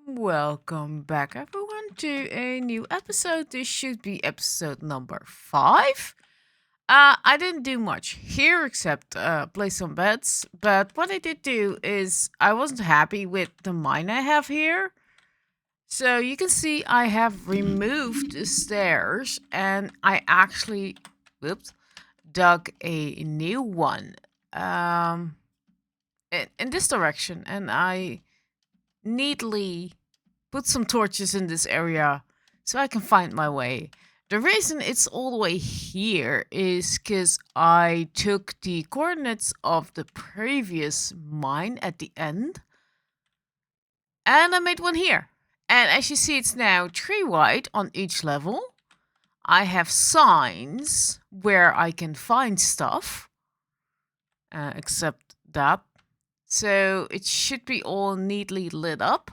Welcome back, everyone, to a new episode. This should be episode number 5. I didn't do much here except play some bets, but what I did do is I wasn't happy with the mine I have here. So you can see I have removed the stairs and I actually, whoops, dug a new one in this direction, and I neatly put some torches in this area so I can find my way. The reason it's all the way here is because I took the coordinates of the previous mine at the end and I made one here. And as you see, it's now 3 wide on each level. I have signs where I can find stuff, except that. So it should be all neatly lit up.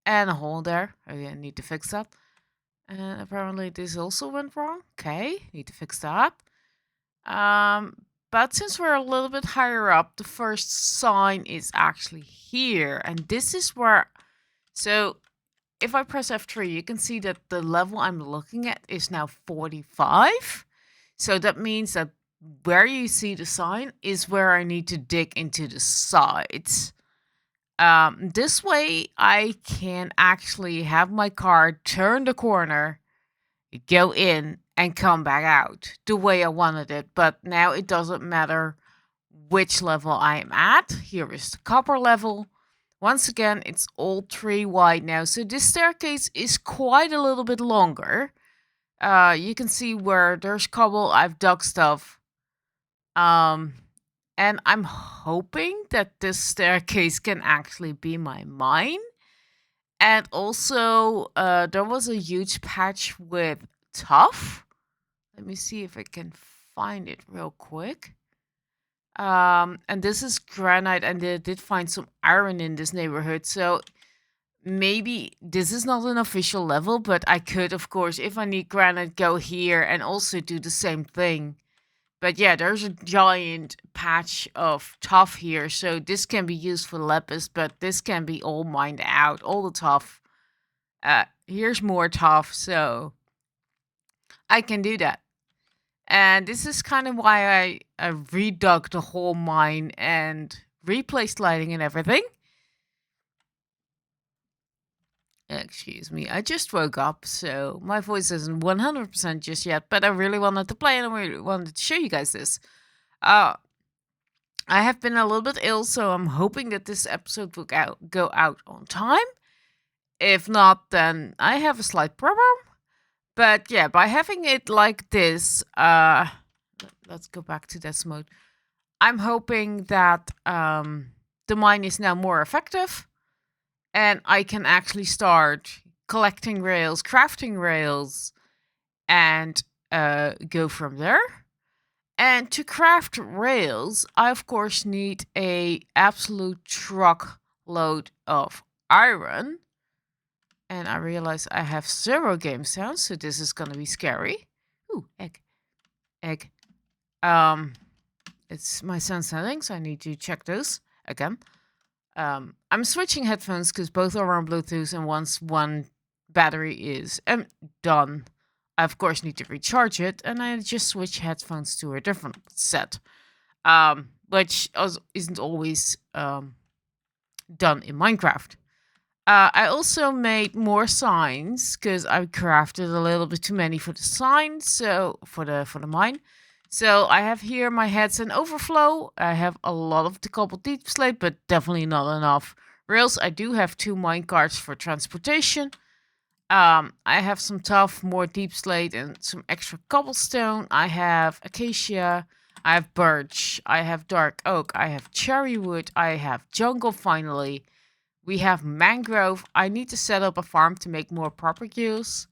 And a hole there. Okay, I need to fix that. And apparently this also went wrong. Okay, need to fix that. But since we're a little bit higher up, the first sign is actually here. And this is where... So if I press F3, you can see that the level I'm looking at is now 45. So that means that where you see the sign is where I need to dig into the sides. This way I can actually have my car turn the corner, go in, and come back out the way I wanted it. But now it doesn't matter which level I am at. Here is the copper level. Once again, it's all 3 wide now. So this staircase is quite a little bit longer. You can see where there's cobble. I've dug stuff. And I'm hoping that this staircase can actually be my mine. And also, there was a huge patch with tuff. Let me see if I can find it real quick. And this is granite, and they did find some iron in this neighborhood. So maybe this is not an official level, but I could, of course, if I need granite, go here and also do the same thing. But yeah, there's a giant patch of tuff here, so this can be used for lapis, but this can be all mined out, all the tuff. Here's more tuff, so I can do that. And this is kind of why I redug the whole mine and replaced lighting and everything. Excuse me, I just woke up, so my voice isn't 100% just yet, but I really wanted to play and I really wanted to show you guys this. I have been a little bit ill, so I'm hoping that this episode will go out on time. If not, then I have a slight problem. But yeah, by having it like this, let's go back to this mode. I'm hoping that the mine is now more effective. And I can actually start collecting rails, crafting rails, and go from there. And to craft rails, I of course need a absolute truckload of iron. And I realize I have 0 game sounds, so this is gonna be scary. Ooh, egg. Egg. It's my sound settings, I need to check those again. I'm switching headphones because both are on Bluetooth, and once one battery is done, I of course need to recharge it, and I just switch headphones to a different set, which isn't always done in Minecraft. I also made more signs because I crafted a little bit too many for the signs, so for the mine. So I have here my heads and overflow. I have a lot of the cobble deepslate, but definitely not enough rails. I do have 2 minecarts for transportation. I have some tuff, more deepslate, and some extra cobblestone. I have acacia. I have birch. I have dark oak. I have cherry wood. I have jungle finally. We have mangrove. I need to set up a farm to make more propagules.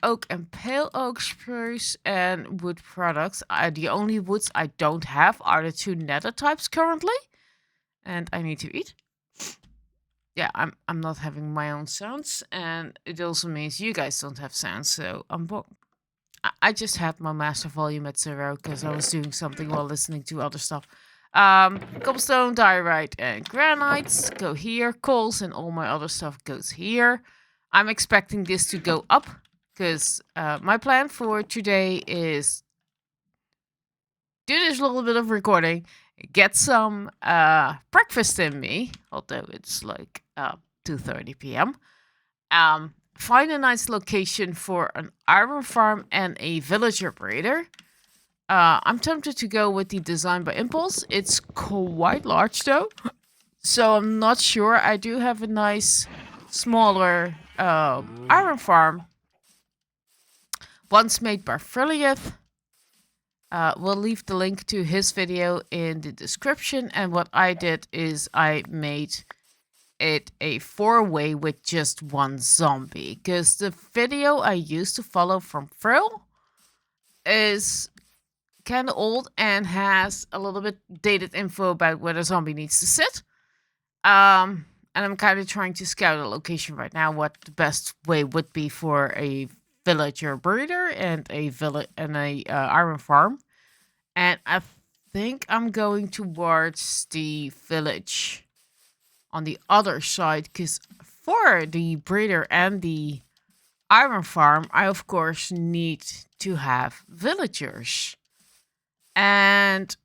Oak and pale oak spruce and wood products. The only woods I don't have are the 2 nether types currently. And I need to eat. Yeah, I'm not having my own sounds. And it also means you guys don't have sounds. So I just had my master volume at 0 because I was doing something while listening to other stuff. Cobblestone, diorite, and granites go here. Coals and all my other stuff goes here. I'm expecting this to go up because my plan for today is do this little bit of recording, get some breakfast in me, although it's like 2:30 p.m. Find a nice location for an iron farm and a villager breeder. I'm tempted to go with the design by impulse. It's quite large though, so I'm not sure. I do have a nice smaller iron farm once made by Frillieth. We'll leave the link to his video in the description. And what I did is I made it a 4-way with just one zombie. Because the video I used to follow from Frill is kind of old and has a little bit dated info about where the zombie needs to sit. And I'm kind of trying to scout a location right now, what the best way would be for a villager breeder and a iron farm. And I think I'm going towards the village on the other side, because for the breeder and the iron farm, I of course need to have villagers. And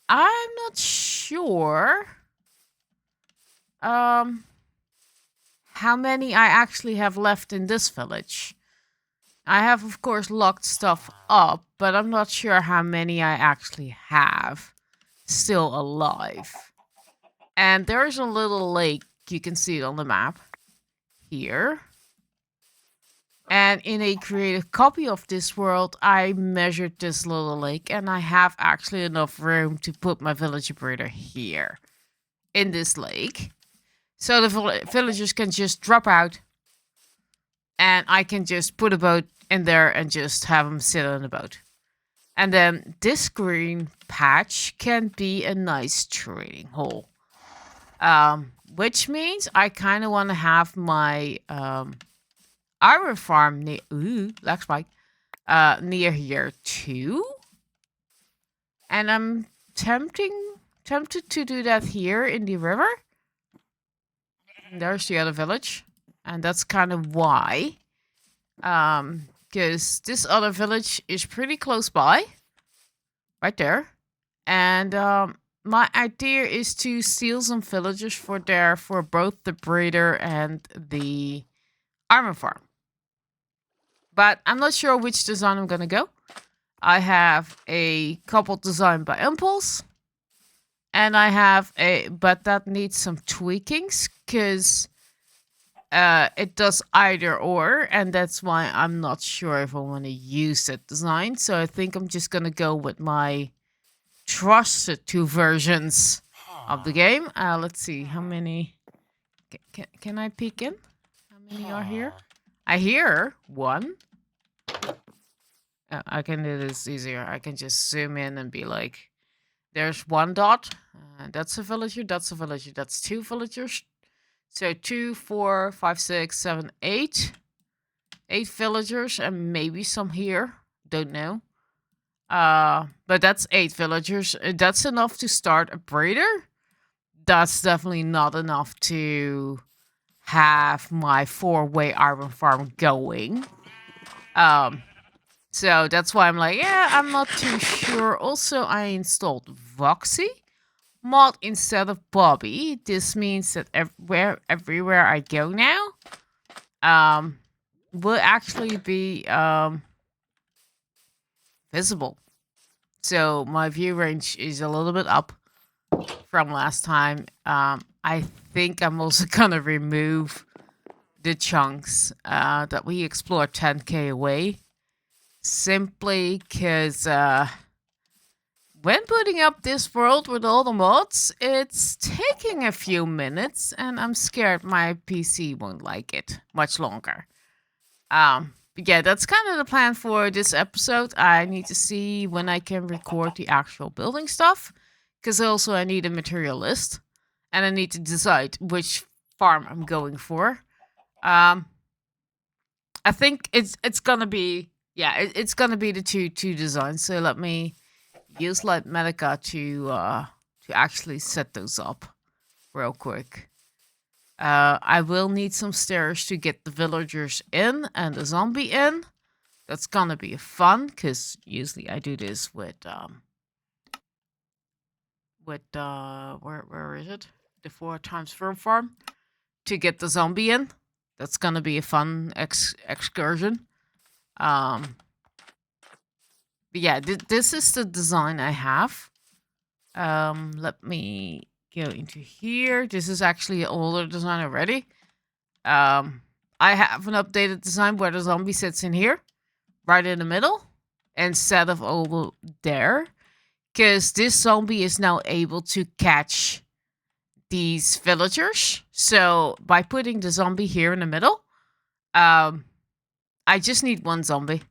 I'm not sure how many I actually have left in this village. I have, of course, locked stuff up, but I'm not sure how many I actually have still alive. And there's a little lake, you can see it on the map here. And in a creative copy of this world, I measured this little lake, and I have actually enough room to put my villager breeder here in this lake. So the villagers can just drop out, and I can just put a boat in there and just have them sit on the boat. And then this green patch can be a nice trading hole. Which means I kind of want to have my iron farm near, lag spike, near here too. And I'm tempted to do that here in the river. And there's the other village. And that's kind of why. Because this other village is pretty close by. Right there. And my idea is to steal some villagers for both the breeder and the iron farm. But I'm not sure which design I'm going to go. I have a couple designed by impulse. And I have but that needs some tweakings, because it does either or, and that's why I'm not sure if I want to use that design. So I think I'm just going to go with my trusted 2 versions of the game. Let's see, how many... Can I peek in? How many are here? I hear 1. I can do this easier. I can just zoom in and be like, there's 1 dot. That's a villager, that's a villager, that's 2 villagers. So 2, 4, 5, 6, 7, 8. 8 villagers and maybe some here. Don't know. But that's 8 villagers. That's enough to start a breeder. That's definitely not enough to have my 4-way iron farm going. So that's why I'm like, yeah, I'm not too sure. Also, I installed Voxy mod instead of Bobby. This means that everywhere I go now will actually be visible. So my view range is a little bit up from last time. I think I'm also gonna remove the chunks that we explored 10k away. Simply because when putting up this world with all the mods, it's taking a few minutes, and I'm scared my PC won't like it much longer. But yeah, that's kind of the plan for this episode. I need to see when I can record the actual building stuff, because also I need a material list, and I need to decide which farm I'm going for. I think it's gonna be, yeah, it's gonna be the two designs. So let me use Light Medica to to actually set those up real quick. I will need some stairs to get the villagers in and the zombie in. That's gonna be fun, because usually I do this with where is it? The 4x firm farm to get the zombie in. That's gonna be a fun excursion. But yeah, this is the design I have. Let me go into here. This is actually an older design already. I have an updated design where the zombie sits in here, right in the middle, instead of over there. Because this zombie is now able to catch these villagers. So by putting the zombie here in the middle, I just need one zombie.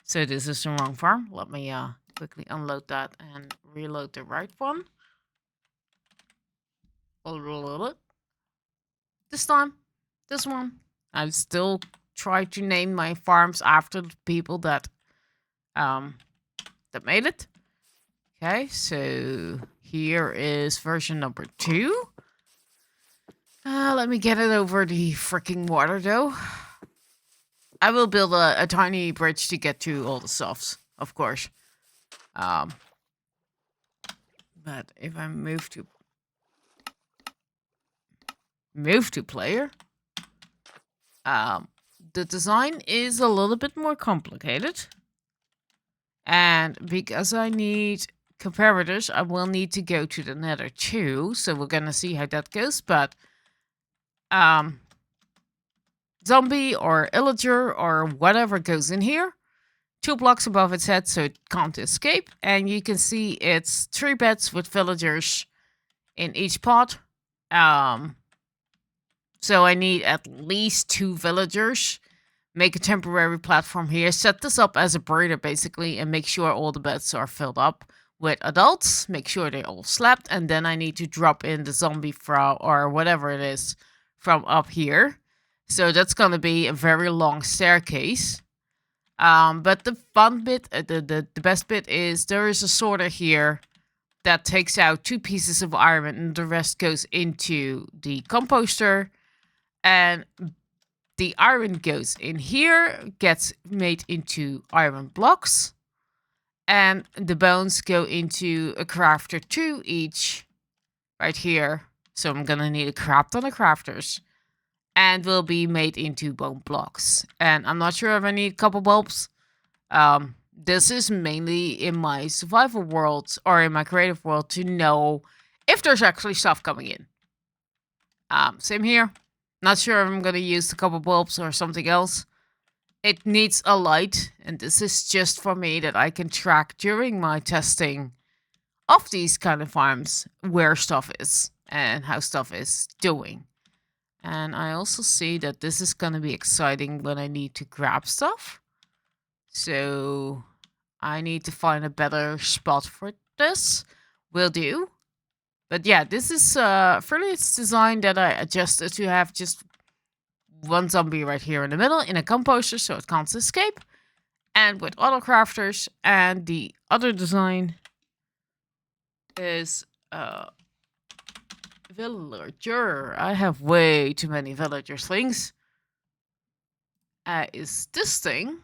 So this is the wrong farm. Let me quickly unload that and reload the right one. I'll reload it. This time, this one. I still try to name my farms after the people that made it. Okay, so here is version number 2. Let me get it over the freaking water, though. I will build a tiny bridge to get to all the softs, of course. But if I move to player, the design is a little bit more complicated. And because I need comparators, I will need to go to the nether too. So we're gonna see how that goes. But zombie or illager or whatever goes in here, 2 blocks above its head so it can't escape. And you can see it's 3 beds with villagers in each pod. So I need at least 2 villagers. Make a temporary platform here. Set this up as a breeder, basically, and make sure all the beds are filled up with adults. Make sure they all slept, and then I need to drop in the zombie frau or whatever it is from up here. So that's gonna be a very long staircase. But the fun bit, the best bit is there is a sorter here that takes out 2 pieces of iron, and the rest goes into the composter. And the iron goes in here, gets made into iron blocks. And the bones go into a crafter 2 each, right here. So I'm gonna need a crap ton of crafters. And will be made into bone blocks. And I'm not sure if I need copper bulbs. This is mainly in my survival world or in my creative world to know if there's actually stuff coming in. Same here. Not sure if I'm gonna use the copper bulbs or something else. It needs a light, and this is just for me that I can track during my testing of these kind of farms where stuff is and how stuff is doing. And I also see that this is gonna be exciting when I need to grab stuff. So I need to find a better spot for this. Will do. But yeah, this is fairly it's designed that I adjusted to have just one zombie right here in the middle in a composter so it can't escape. And with auto crafters. And the other design is villager. I have way too many villager things. Is this thing.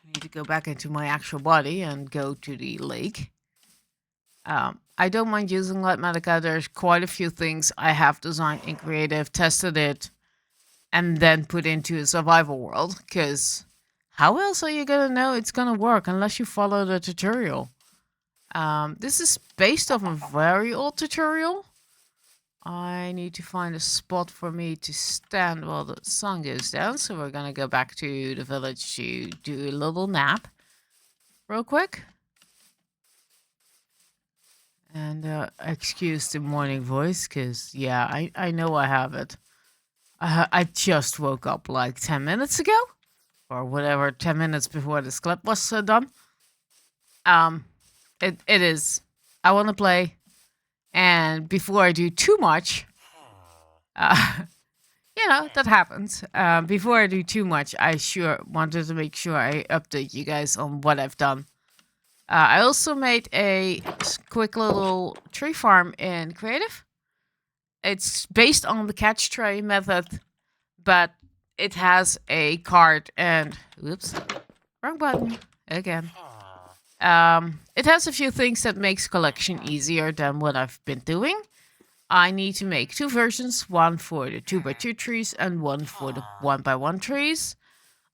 I need to go back into my actual body and go to the lake. I don't mind using Light Medica. There's quite a few things I have designed in creative, tested it, and then put into a survival world. Because how else are you gonna know it's gonna work unless you follow the tutorial? This is based off a very old tutorial. I need to find a spot for me to stand while the sun goes down. So we're gonna go back to the village to do a little nap real quick. And excuse the morning voice, because, yeah, I know I have it. I just woke up like 10 minutes ago. Or whatever, 10 minutes before this clip was done. It is. I want to play. And before I do too much, you know, that happens. Before I do too much, I sure wanted to make sure I update you guys on what I've done. I also made a quick little tree farm in Creative. It's based on the catch tray method, but it has a card and... Oops. Wrong button. Again. It has a few things that makes collection easier than what I've been doing. I need to make 2 versions, one for the 2x2 trees and one for the 1x1 trees.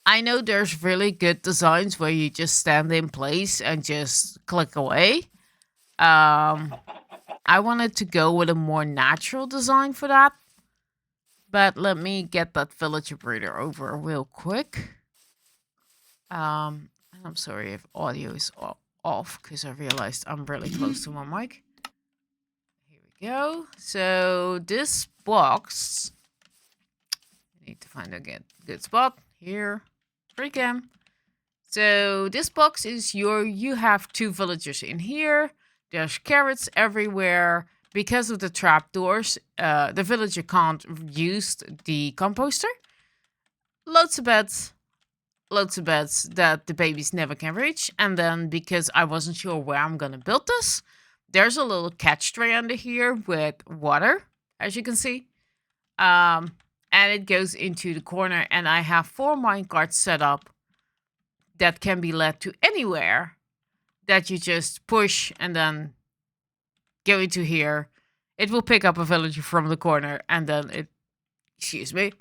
I know there's really good designs where you just stand in place and just click away. I wanted to go with a more natural design for that. But let me get that villager breeder over real quick. And I'm sorry if audio is off because I realized I'm really close to my mic. Here we go. So this box, I need to find a good spot here. Free cam. So this box is you have 2 villagers in here. There's carrots everywhere. Because of the trapdoors, the villager can't use the composter. Loads of beds that the babies never can reach. And then because I wasn't sure where I'm gonna build this, there's a little catch tray under here with water, as you can see. And it goes into the corner, and I have 4 minecarts set up that can be led to anywhere that you just push and then go into here. It will pick up a villager from the corner, and then it... Excuse me.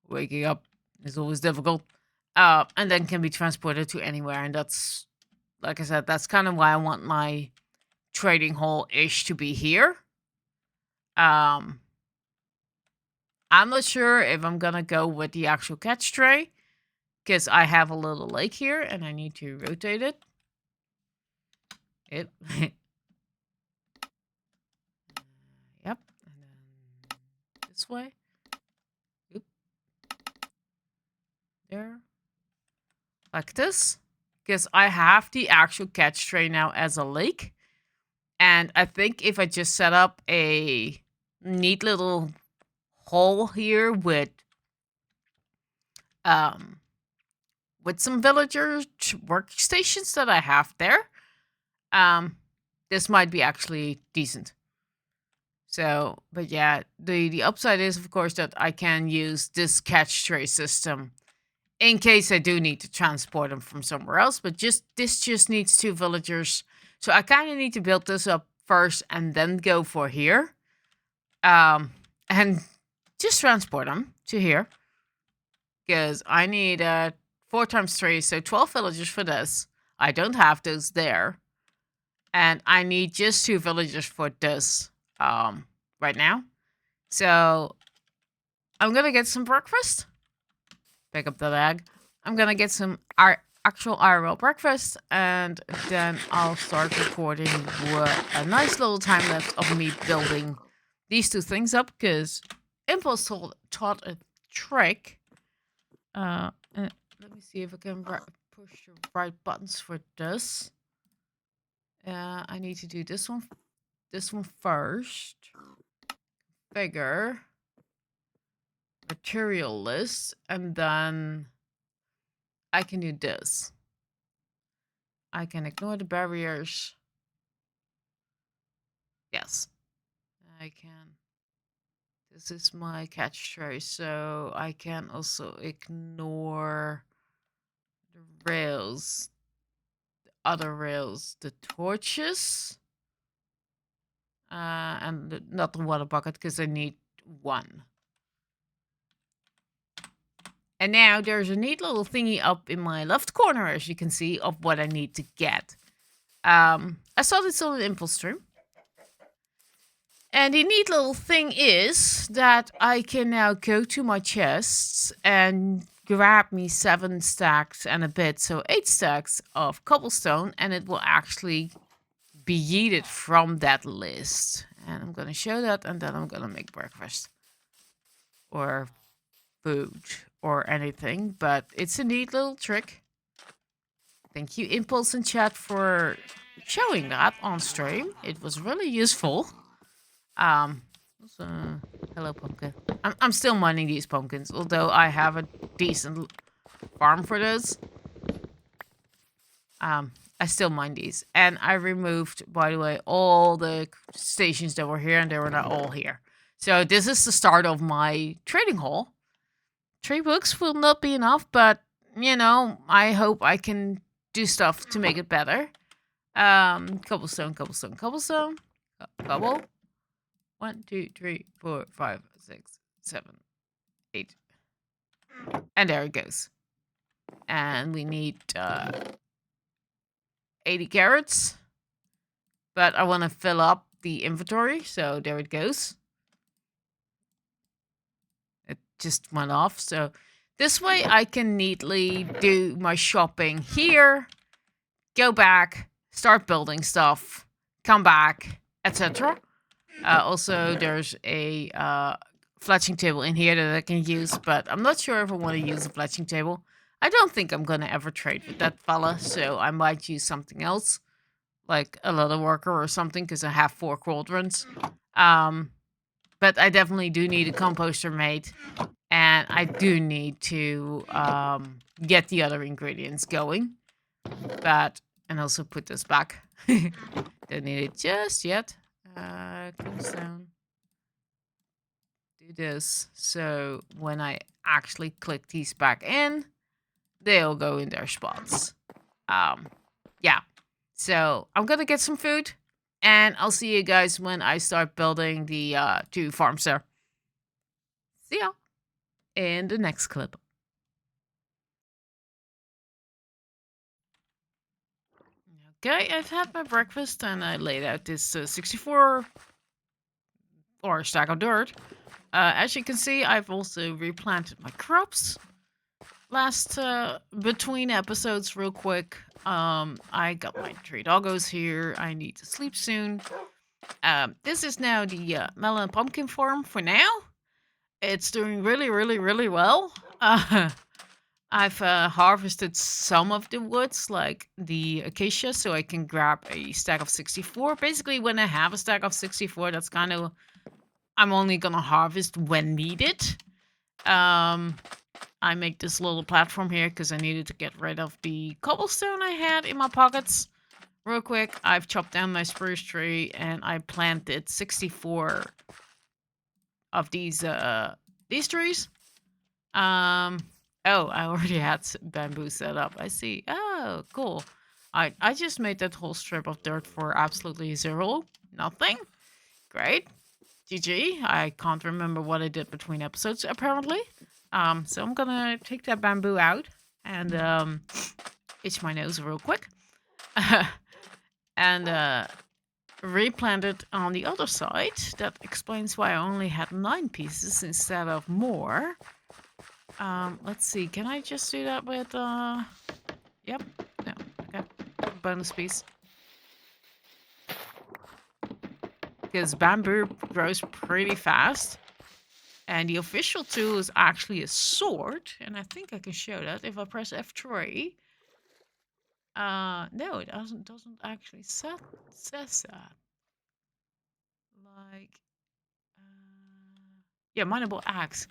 Waking up is always difficult. And then can be transported to anywhere. And that's, like I said, that's kind of why I want my trading hall-ish to be here. I'm not sure if I'm gonna go with the actual catch tray, because I have a little lake here and I need to rotate it. Yep. Yep. And then this way. Oop. There. Like this. Because I have the actual catch tray now as a lake. And I think if I just set up a neat little hole here with some villager workstations that I have there, this might be actually decent. So, but yeah, the upside is, of course, that I can use this catch tray system in case I do need to transport them from somewhere else. But this just needs 2 villagers. So I kind of need to build this up first and then go for here. And just transport them to here. Because I need 4 times 3, so 12 villagers for this. I don't have those there. And I need just 2 villagers for this right now. So I'm going to get some breakfast. Pick up the bag. I'm going to get some actual IRL breakfast. And then I'll start recording with a nice little time lapse of me building these 2 things up. Because Impulse taught a trick. Let me see if I can push the right buttons for this. I need to do this one first. Configure. Material list. And then I can do this. I can ignore the barriers. Yes. I can. This is my catch tray, so I can also ignore the rails, the other rails, the torches, and not the water bucket because I need 1. And now there's a neat little thingy up in my left corner, as you can see, of what I need to get. I saw this on an Impulse stream. And the neat little thing is that I can now go to my chests and grab me 7 stacks and a bit, so 8 stacks of cobblestone, and it will actually be yeeted from that list. And I'm going to show that, and then I'm going to make breakfast. Or food, or anything, but it's a neat little trick. Thank you, Impulse and chat, for showing that on stream. It was really useful. Hello, pumpkin. I'm still mining these pumpkins, although I have a decent farm for this. I still mine these. And I removed, by the way, all the stations that were here, and they were not all here. So this is the start of my trading hall. 3 books will not be enough, but, you know, I hope I can do stuff to make it better. Cobblestone, cobblestone, cobblestone. Cobble. 1, 2, 3, 4, 5, 6, 7, 8. And there it goes. And we need 80 carrots. But I want to fill up the inventory, so there it goes. It just went off, so this way I can neatly do my shopping here, go back, start building stuff, come back, etc. Also, there's a fletching table in here that I can use, but I'm not sure if I want to use a fletching table. I don't think I'm going to ever trade with that fella, so I might use something else, like a leather worker or something, because I have 4 cauldrons. But I definitely do need a composter made, and I do need to get the other ingredients going. And also put this back. Don't need it just yet. Comes down. Do this. So when I actually click these back in, they'll go in their spots. Yeah. So I'm gonna get some food, and I'll see you guys when I start building the 2 farms there. See ya in the next clip. Okay, I've had my breakfast and I laid out this 64 or stack of dirt. As you can see, I've also replanted my crops. Between episodes, real quick, I got my 3 doggos here. I need to sleep soon. This is now the melon and pumpkin farm for now. It's doing really, really, really well. I've harvested some of the woods, like the acacia, so I can grab a stack of 64. Basically, when I have a stack of 64, that's kind of... I'm only gonna harvest when needed. I make this little platform here because I needed to get rid of the cobblestone I had in my pockets. Real quick, I've chopped down my spruce tree and I planted 64 of these trees. Oh, I already had bamboo set up. I see. Oh, cool. I just made that whole strip of dirt for absolutely 0. Nothing. Great. GG. I can't remember what I did between episodes, apparently. So I'm gonna take that bamboo out and itch my nose real quick. And replant it on the other side. That explains why I only had 9 pieces instead of more. Let's see. Can I just do that with, Yep. No. Okay. Bonus piece. Because bamboo grows pretty fast. And the official tool is actually a sword. And I think I can show that if I press F3. No, it doesn't actually says that. Like, yeah, mineable axe.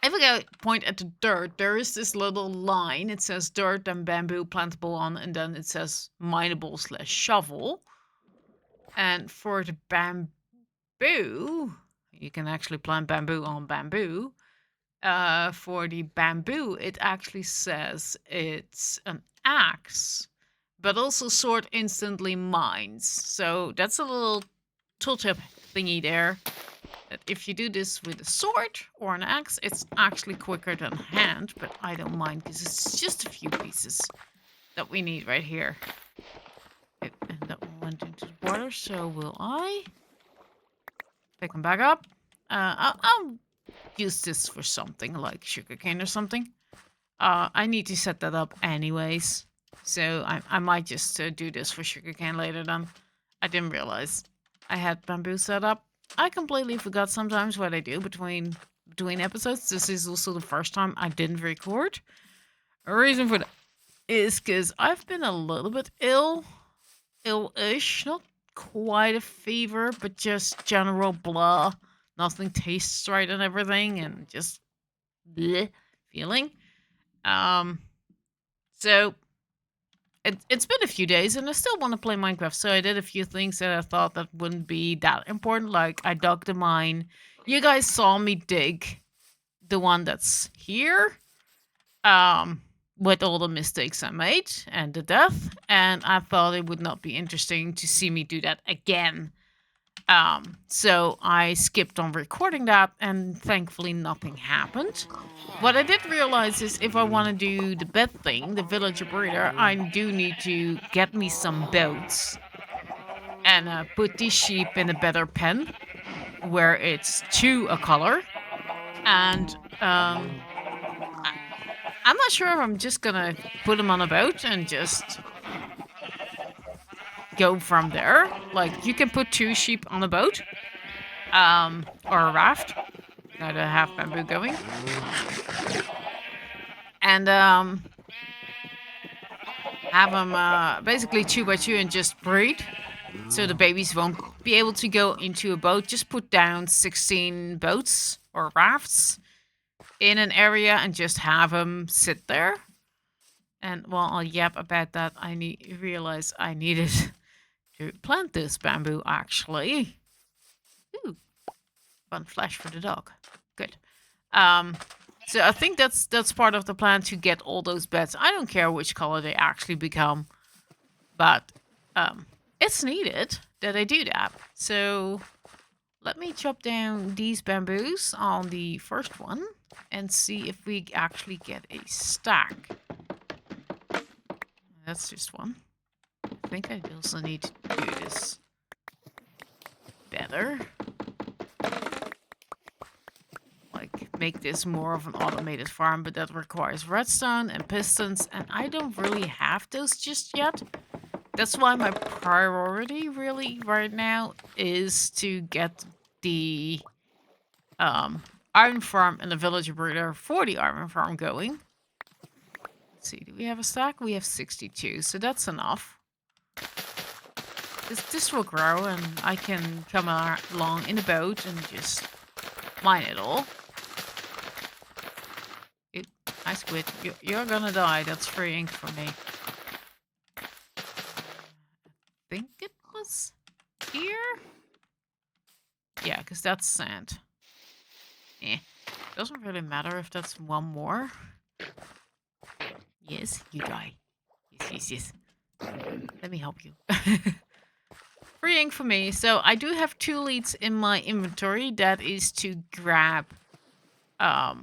If I go point at the dirt, there is this little line. It says dirt and bamboo plantable on, and then it says mineable / shovel. And for the bamboo, you can actually plant bamboo on bamboo. For the bamboo, it actually says it's an axe, but also sword instantly mines. So that's a little tooltip thingy there. That if you do this with a sword or an axe, it's actually quicker than hand, but I don't mind because it's just a few pieces that we need right here. And that one went into the water, so will I pick them back up. I'll use this for something like sugarcane or something. I need to set that up anyways, so I might just do this for sugarcane later then. I didn't realize I had bamboo set up. I completely forgot sometimes what I do between episodes. This is also the first time I didn't record. A reason for that is because I've been a little bit ill-ish. Not quite a fever, but just general blah. Nothing tastes right and everything, and just bleh feeling. So it's been a few days and I still want to play Minecraft. So I did a few things that I thought that wouldn't be that important. Like I dug the mine. You guys saw me dig the one that's here. With all the mistakes I made and the death. And I thought it would not be interesting to see me do that again. So I skipped on recording that, and thankfully nothing happened. What I did realize is if I want to do the bed thing, the villager breeder, I do need to get me some boats and put these sheep in a better pen where it's two a color. And I'm not sure if I'm just gonna put them on a boat and just go from there. Like you can put two sheep on a boat, or a raft. Now that I have bamboo going, and have them basically 2 by 2 and just breed, so the babies won't be able to go into a boat. Just put down 16 boats or rafts in an area and just have them sit there. And while I'll yap about that, I realize I needed to plant this bamboo actually. Ooh, fun flash for the dog. Good. So I think that's part of the plan to get all those beds. I don't care which color they actually become, but it's needed that I do that. So let me chop down these bamboos on the first one and see if we actually get a stack. That's just one. I think I also need to do this better. Like, make this more of an automated farm, but that requires redstone and pistons, and I don't really have those just yet. That's why my priority really right now is to get the iron farm and the villager breeder for the iron farm going. Let's see, do we have a stack? We have 62, so that's enough. This will grow, and I can come along in a boat and just mine it all. I squid. You're gonna die. That's free ink for me. I think it was here? Yeah, because that's sand. Doesn't really matter if that's one more. Yes, you die. Yes. Let me help you. Free ink for me. So I do have 2 leads in my inventory. That is to grab a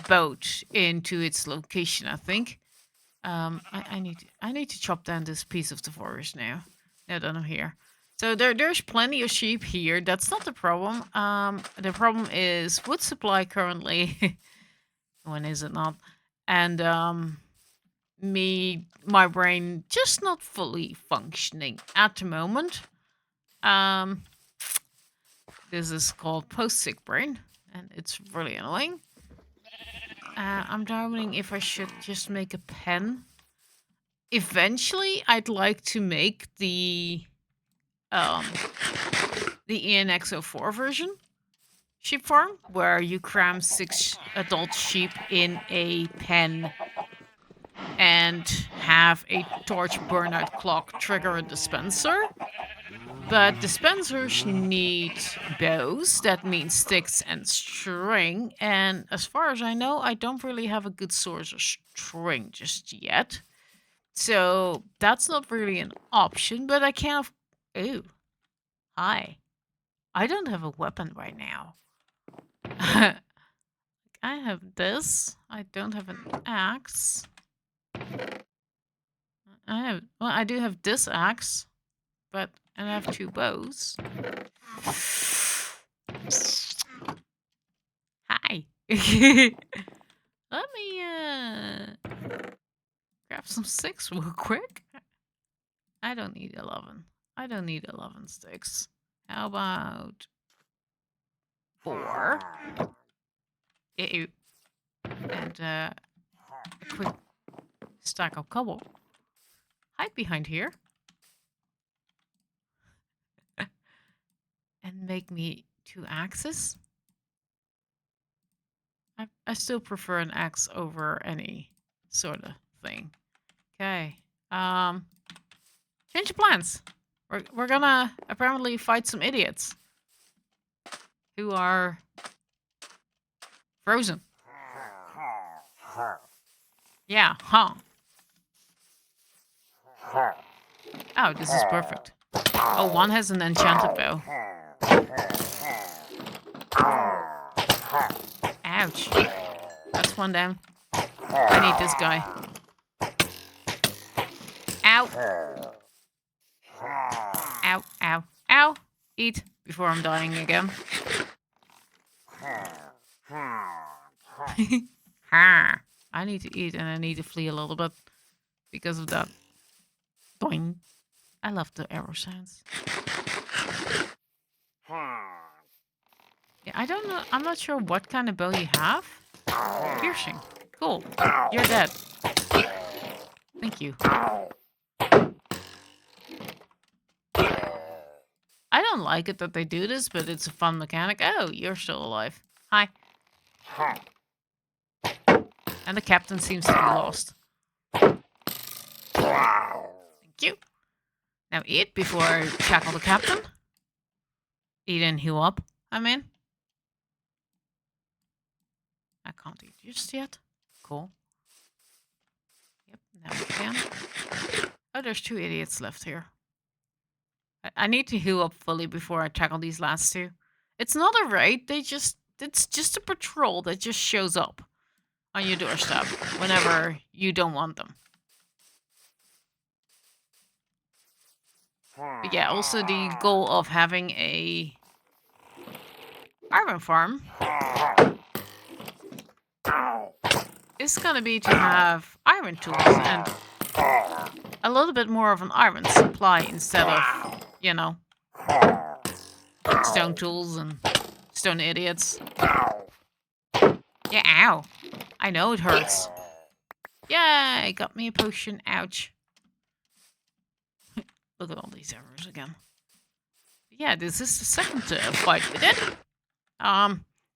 boat into its location, I think. I need to chop down this piece of the forest now. Now that I'm here. So there's plenty of sheep here. That's not the problem. The problem is wood supply currently. When is it not? And my brain just not fully functioning at the moment. This is called post-sick brain, and it's really annoying. I'm doubting if I should just make a pen. Eventually, I'd like to make the ENX04 version sheep farm, where you cram 6 adult sheep in a pen and have a torch burnout clock trigger a dispenser. But dispensers need bows, that means sticks and string, and as far as I know, I don't really have a good source of string just yet. So that's not really an option, but I can't... Ooh. Hi. I don't have a weapon right now. I have this. I don't have an axe. I do have this axe, but and I have 2 bows. Hi. Let me grab some sticks real quick. I don't need 11. I don't need 11 sticks. How about 4? Ew. And a quick stack of cobble. Hide behind here. And make me 2 axes. I still prefer an axe over any sort of thing. Okay. Change of plans. We're gonna apparently fight some idiots who are frozen. Yeah, huh? Oh, this is perfect. Oh, one has an enchanted bow. Ouch. That's one down. I need this guy. Ow. Ow, ow, ow. Eat before I'm dying again. I need to eat and I need to flee a little bit because of that. Doing. I love the arrow sounds. Yeah, I don't know. I'm not sure what kind of bow you have. Piercing. Cool. You're dead. Thank you. I don't like it that they do this, but it's a fun mechanic. Oh, you're still alive. Hi. And the captain seems to be lost. Thank you. Now eat before I tackle the captain. Eat and heal up, I mean. I can't eat just yet. Cool. Yep, now we can. Oh, there's 2 idiots left here. I need to heal up fully before I tackle these last 2. It's not a raid, it's just a patrol that just shows up on your doorstep whenever you don't want them. But yeah, also the goal of having a iron farm is gonna be to have iron tools and a little bit more of an iron supply instead of, you know, stone tools and stone idiots. Yeah, ow. I know it hurts. Yay, got me a potion. Ouch. Look at all these errors again. Yeah, this is the second fight we did.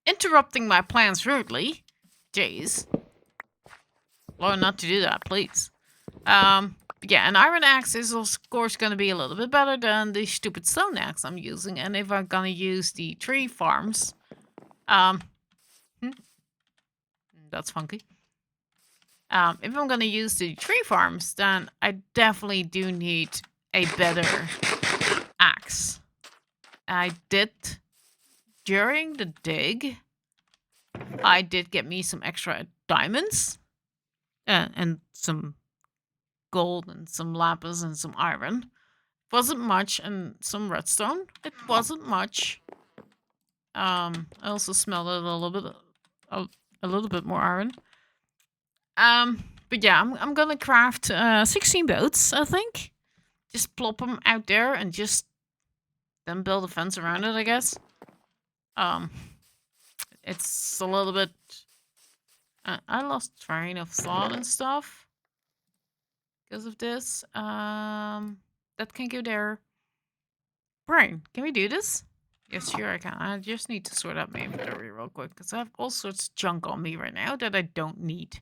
Interrupting my plans rudely. Jeez. Learn not to do that, please. Yeah, an iron axe is of course going to be a little bit better than the stupid stone axe I'm using. And if I'm going to use the tree farms, that's funky. If I'm going to use the tree farms, then I definitely do need a better axe. I did, during the dig, I did get me some extra diamonds and some gold and some lapis and some iron. It wasn't much, and some redstone. It wasn't much. I also smelted a little bit more iron. But yeah, I'm gonna craft 16 boats, I think. Just plop them out there and just then build a fence around it, I guess. It's a little bit. I lost train of thought and stuff because of this. That can go there. Brain, can we do this? Yes, sure I can. I just need to sort out my inventory real quick because I have all sorts of junk on me right now that I don't need.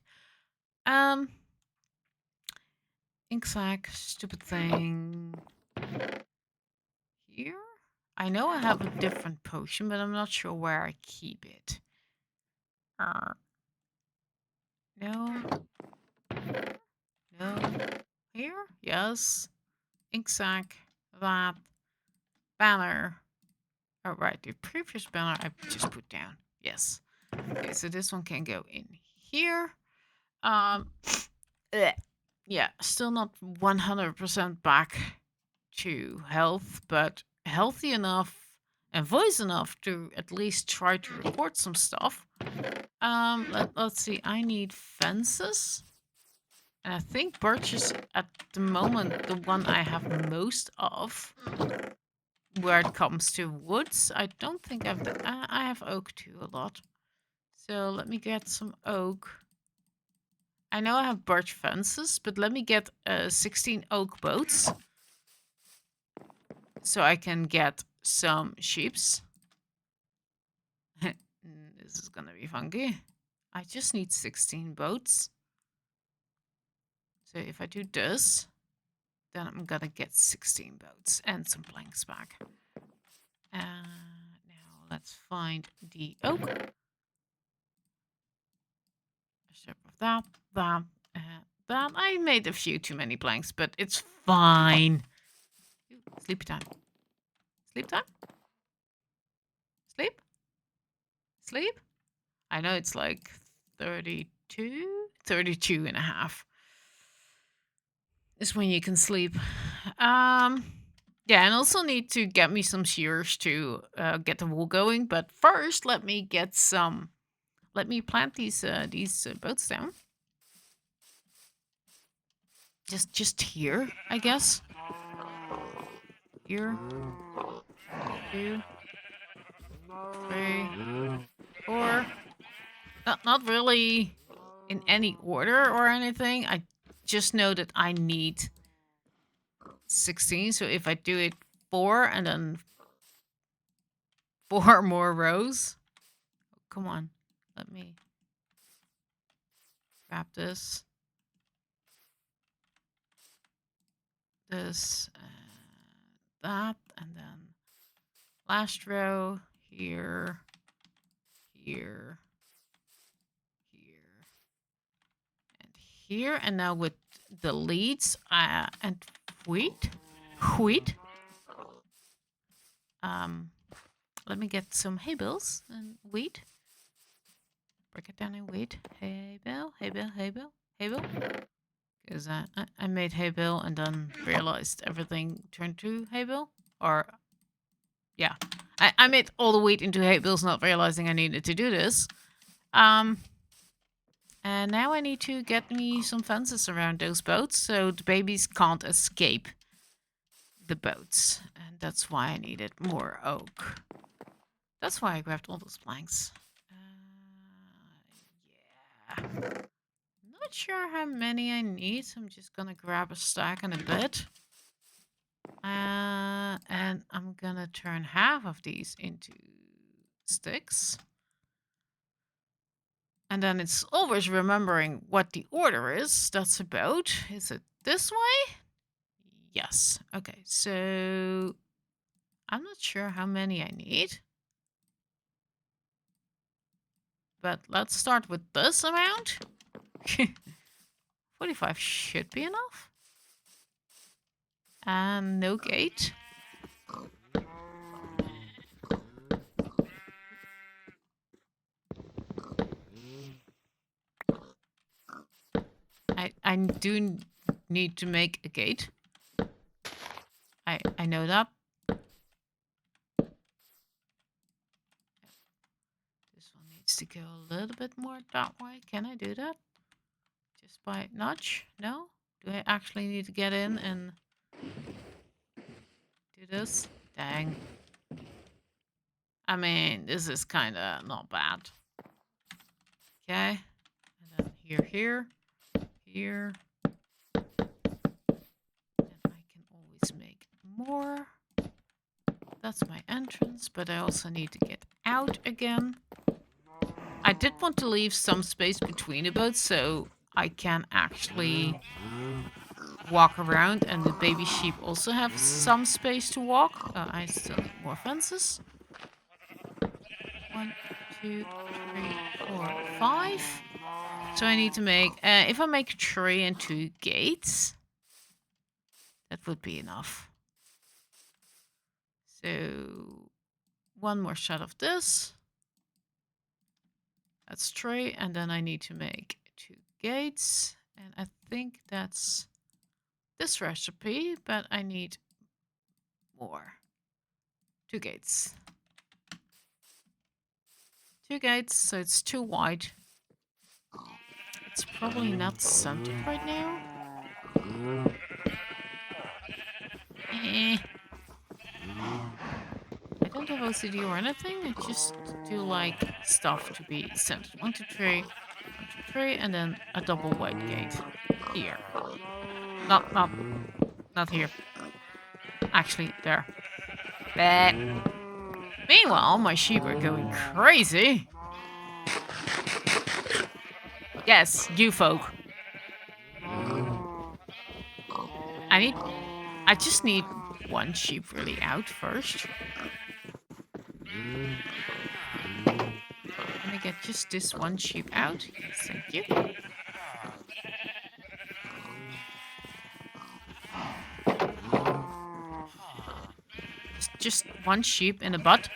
Ink sac, stupid thing. Here? I know I have a different potion, but I'm not sure where I keep it. No. No. Here? Yes. Ink sac. That. Banner. Oh, right. The previous banner I just put down. Yes. Okay, so this one can go in here. Yeah, still not 100% back to health, but healthy enough and voice enough to at least try to record some stuff. Let's see. I need fences. And I think birch is at the moment the one I have most of. Where it comes to woods, I don't think I have oak too a lot. So let me get some oak. I know I have birch fences, but let me get 16 oak boats. So I can get some sheeps. This is gonna be funky. I just need 16 boats. So if I do this, then I'm gonna get 16 boats and some planks back. Now let's find the oak. A strip of that, that, that. I made a few too many planks, but it's fine. Ooh, sleepy time. Sleep time? Sleep? Sleep? I know it's like 32 and a half is when you can sleep. Yeah, and also need to get me some shears to get the wool going. But first, let me plant these boats down. Just here, I guess. Here. 2, 3, 4. Not really in any order or anything. I just know that I need 16. So if I do it 4 and then 4 more rows. Come on. Let me grab this. This, that, and then last row here, here, here, and here. And now with the leads and wheat. Let me get some hay bales and wheat. Break it down in wheat. Hay bale, hay bale, hay bale, hay bale. Because I made hay bale and then realized everything turned to hay bale. Or, yeah. I made all the wheat into hay bales, not realizing I needed to do this. And now I need to get me some fences around those boats so the babies can't escape the boats. And that's why I needed more oak. That's why I grabbed all those planks. Yeah. Not sure how many I need, so I'm just gonna grab a stack in a bit. And I'm gonna turn half of these into sticks. And then it's always remembering what the order is. That's about. Is it this way? Yes. Okay, so I'm not sure how many I need. But let's start with this amount. 45 should be enough. And no gate. I do need to make a gate. I know that. This one needs to go a little bit more that way. Can I do that? Just by notch? No? Do I actually need to get in and do this? Dang. I mean, this is kind of not bad. Okay. And then here. And I can always make more. That's my entrance, but I also need to get out again. I did want to leave some space between the boats so I can actually walk around, and the baby sheep also have some space to walk. I still need more fences. 1, 2, 3, 4, 5. So I need to make, if I make 3 and 2 gates, that would be enough. So 1 more shot of this. That's 3, and then I need to make 2 gates. And I think that's this recipe, but I need more. 2 gates. 2 gates, so it's too wide. It's probably not centered right now. I don't have OCD or anything. I just do like stuff to be centered. 1, 2, 3, 1, 2, 3, and then a double wide gate here. Not here. Actually, there. But meanwhile, my sheep are going crazy. Yes, you folk. I I just need one sheep really out first. Can I get just this one sheep out? Yes, thank you. Just one sheep in a butt.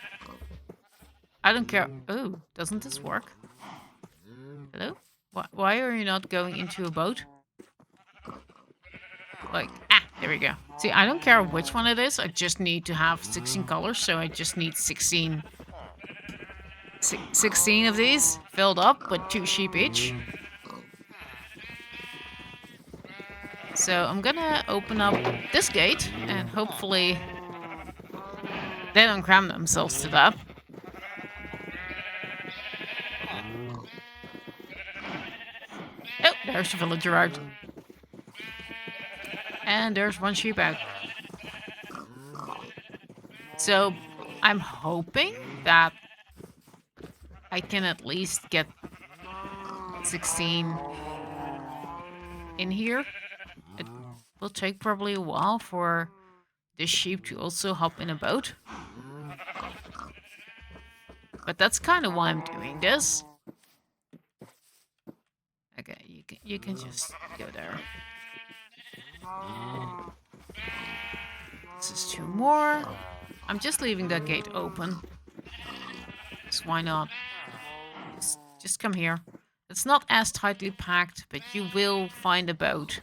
I don't care. Oh, doesn't this work? Hello? Why are you not going into a boat? Like, there we go. See, I don't care which one it is. I just need to have 16 colors, so I just need 16 of these filled up with 2 sheep each. So I'm gonna open up this gate and hopefully they don't cram themselves to that. Oh, there's the villager out. And there's one sheep out. So I'm hoping that I can at least get 16 in here. It will take probably a while for this sheep to also hop in a boat. But that's kind of why I'm doing this. Okay, you can just go there. This is 2 more. I'm just leaving that gate open. So why not? Just come here. It's not as tightly packed, but you will find a boat.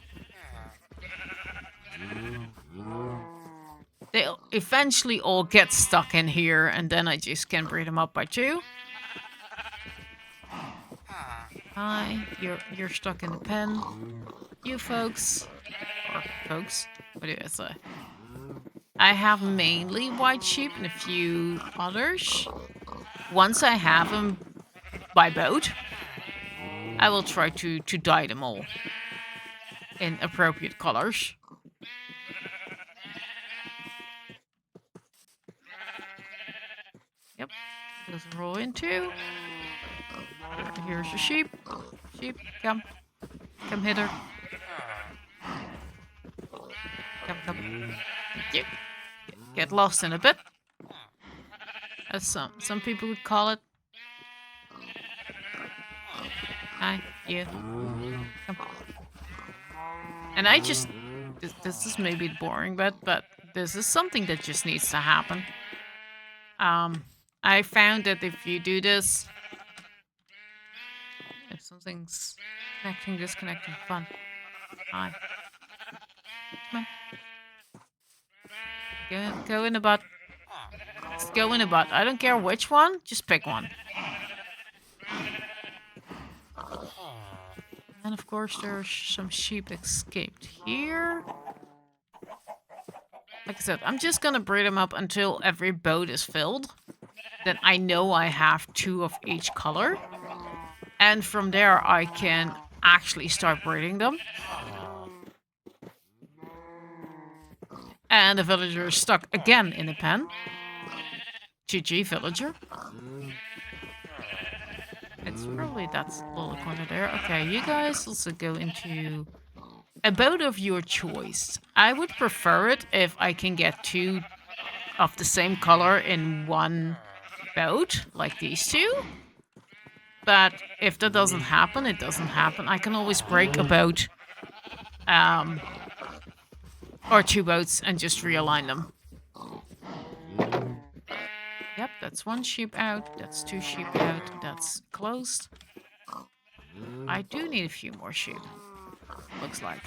They'll eventually all get stuck in here, and then I just can breed them up by 2. Hi, you're stuck in the pen. You folks, or folks, what do I say? I have mainly white sheep and a few others. Once I have them by boat, I will try to dye them all in appropriate colors. Yep, those are all in too. Here's your sheep. Sheep, come hither. Come. Get lost in a bit, as some people would call it. Hi, you. Come. And I just this is maybe boring, but this is something that just needs to happen. I found that if you do this, if something's connecting, disconnecting, fun. Hi. Come on. Go in the butt. Just go in the butt. I don't care which one, just pick one. And of course there's some sheep escaped here. Like I said, I'm just gonna breed them up until every boat is filled. Then I know I have 2 of each color. And from there I can actually start breeding them. And the villager is stuck again in a pen. GG, villager. It's probably that little corner there. Okay, you guys also go into a boat of your choice. I would prefer it if I can get 2 of the same color in one boat, like these 2. But if that doesn't happen, it doesn't happen. I can always break a boat. Or 2 boats and just realign them. Yep, that's 1 sheep out. That's 2 sheep out. That's closed. I do need a few more sheep. Looks like.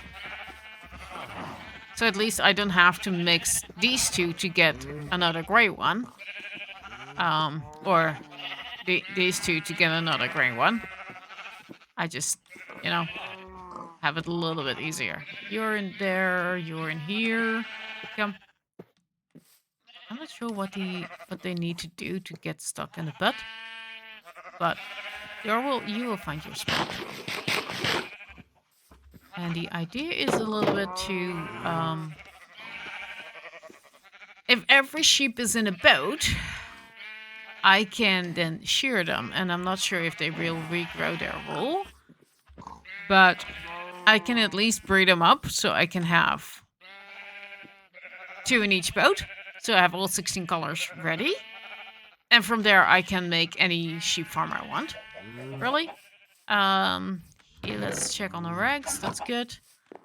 So at least I don't have to mix these 2 to get another grey one. Or these 2 to get another grey one. I just, have it a little bit easier. You're in there, you're in here. Come. I'm not sure what they need to do to get stuck in the butt. But you will find your spot. And the idea is a little bit to if every sheep is in a boat, I can then shear them, and I'm not sure if they will regrow their wool. But I can at least breed them up so I can have 2 in each boat. So I have all 16 colors ready. And from there, I can make any sheep farm I want. Really? Here, let's check on the regs. That's good.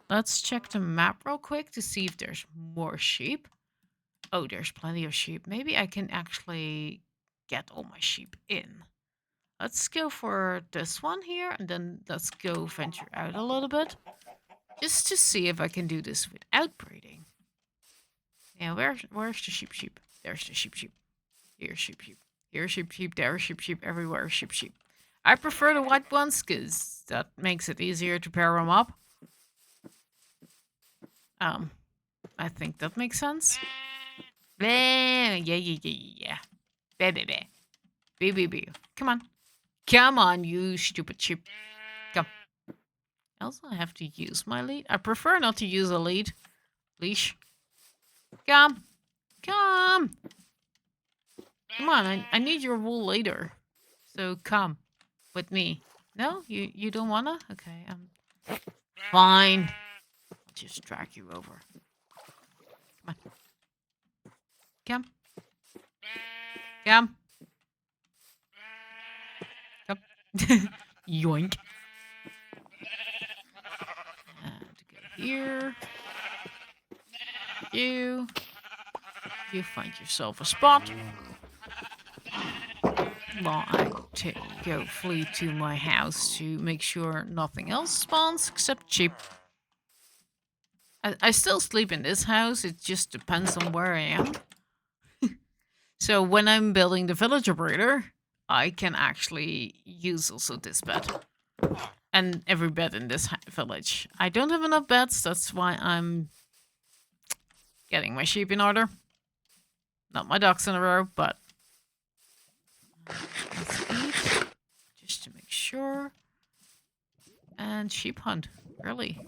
Let's check the map real quick to see if there's more sheep. Oh, there's plenty of sheep. Maybe I can actually get all my sheep in. Let's go for this one here, and then let's go venture out a little bit. Just to see if I can do this without breeding. Yeah, where's the sheep? There's the sheep. Here's sheep. Here's sheep. There's sheep. Everywhere sheep. I prefer the white ones, because that makes it easier to pair them up. I think that makes sense. Yeah. Bee. Come on, you stupid sheep. Come. I also have to use my lead. I prefer not to use a leash. Come. Come on, I need your wool later. So come with me. No? You don't wanna? Okay, fine. I'll just drag you over. Come on. Come. Yoink. And go here. You find yourself a spot. While I go flee to my house to make sure nothing else spawns except sheep. I still sleep in this house. It just depends on where I am. So when I'm building the villager breeder, I can actually use also this bed. And every bed in this village. I don't have enough beds. That's why I'm getting my sheep in order. Not my ducks in a row, but let's eat just to make sure. And sheep hunt. Really?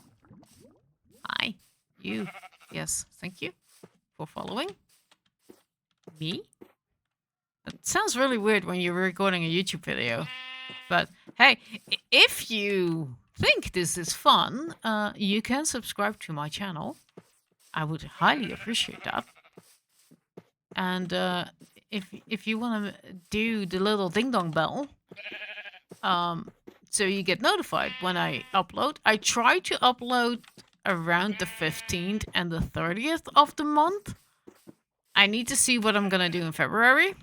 Hi. You. Yes, thank you for following me. It sounds really weird when you're recording a YouTube video. But hey, if you think this is fun, you can subscribe to my channel. I would highly appreciate that. And if you want to do the little ding dong bell, so you get notified when I upload. I try to upload around the 15th and the 30th of the month. I need to see what I'm gonna do in February,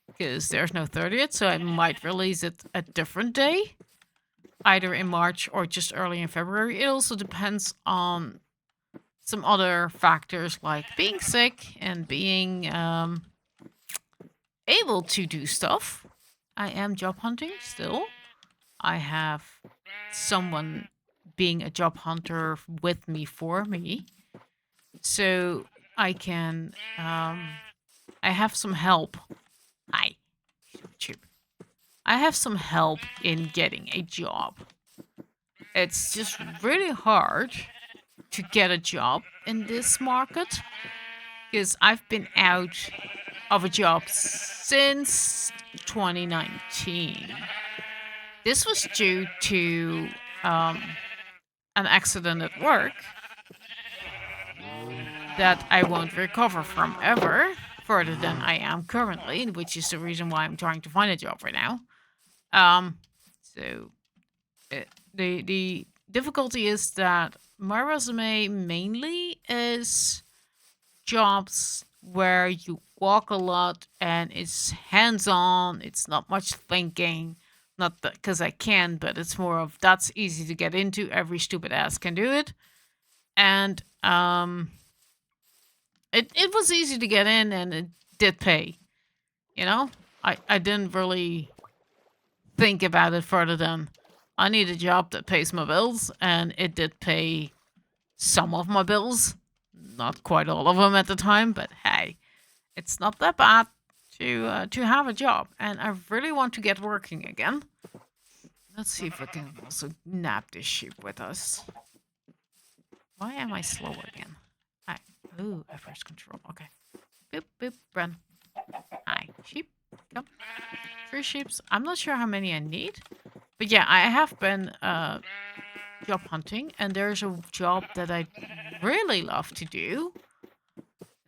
because there's no 30th, so I might release it a different day, either in March or just early in February. It also depends on some other factors like being sick and being able to do stuff. I am job hunting still. I have someone being a job hunter with me for me. So I can, I have some help. Hi. I have some help in getting a job. It's just really hard to get a job in this market, because I've been out of a job since 2019. This was due to an accident at work that I won't recover from ever, further than I am currently, which is the reason why I'm trying to find a job right now. The difficulty is that my resume mainly is jobs where you walk a lot and it's hands-on. It's not much thinking. Not because I can, but it's more of that's easy to get into. Every stupid ass can do it. And it was easy to get in, and it did pay. You know? I didn't really think about it further than I need a job that pays my bills, and it did pay some of my bills. Not quite all of them at the time, but hey, it's not that bad to have a job. And I really want to get working again. Let's see if I can also nab this sheep with us. Why am I slow again? Hi. Ooh, F1 control. Okay. Boop, boop, run. Hi, sheep. Come. 3 sheeps. I'm not sure how many I need. But yeah, I have been job hunting. And there's a job that I really love to do.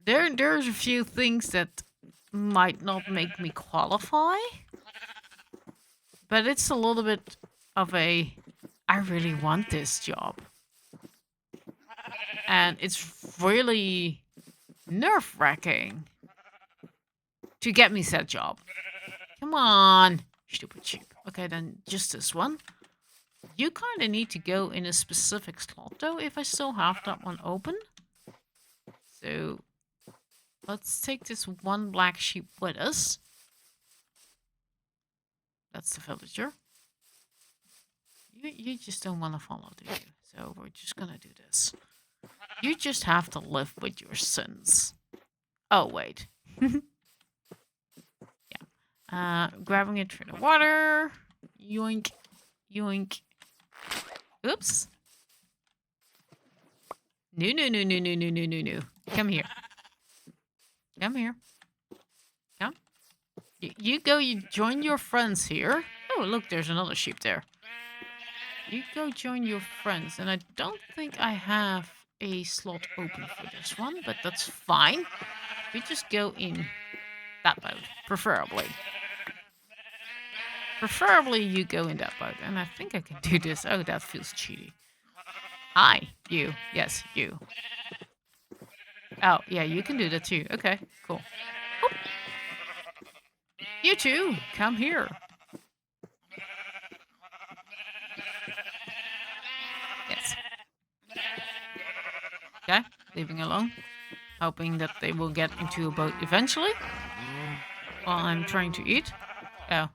There's a few things that might not make me qualify, but it's a little bit of a I really want this job. And it's really nerve-wracking to get me said job. Come on, stupid sheep. Okay, then just this one. You kind of need to go in a specific slot, though, if I still have that one open. So, let's take this one black sheep with us. That's the villager. You just don't want to follow, do you? So, we're just gonna do this. You just have to live with your sins. Oh, wait. Yeah. Grabbing it through the water. Yoink. Yoink. Oops. No, no, no, no, no, no, no, no, no. Come here. Come here. Come. You go, you join your friends here. Oh, look, there's another sheep there. You go join your friends. And I don't think I have a slot open for this one, but that's fine. We just go in that boat, preferably. Preferably you go in that boat. And I think I can do this. Oh, that feels cheaty. Hi, you. Yes, you. Oh, yeah, you can do that too. Okay, cool. Oop. You two, come here. Yes. Okay, leaving alone. Hoping that they will get into a boat eventually. While I'm trying to eat. Oh.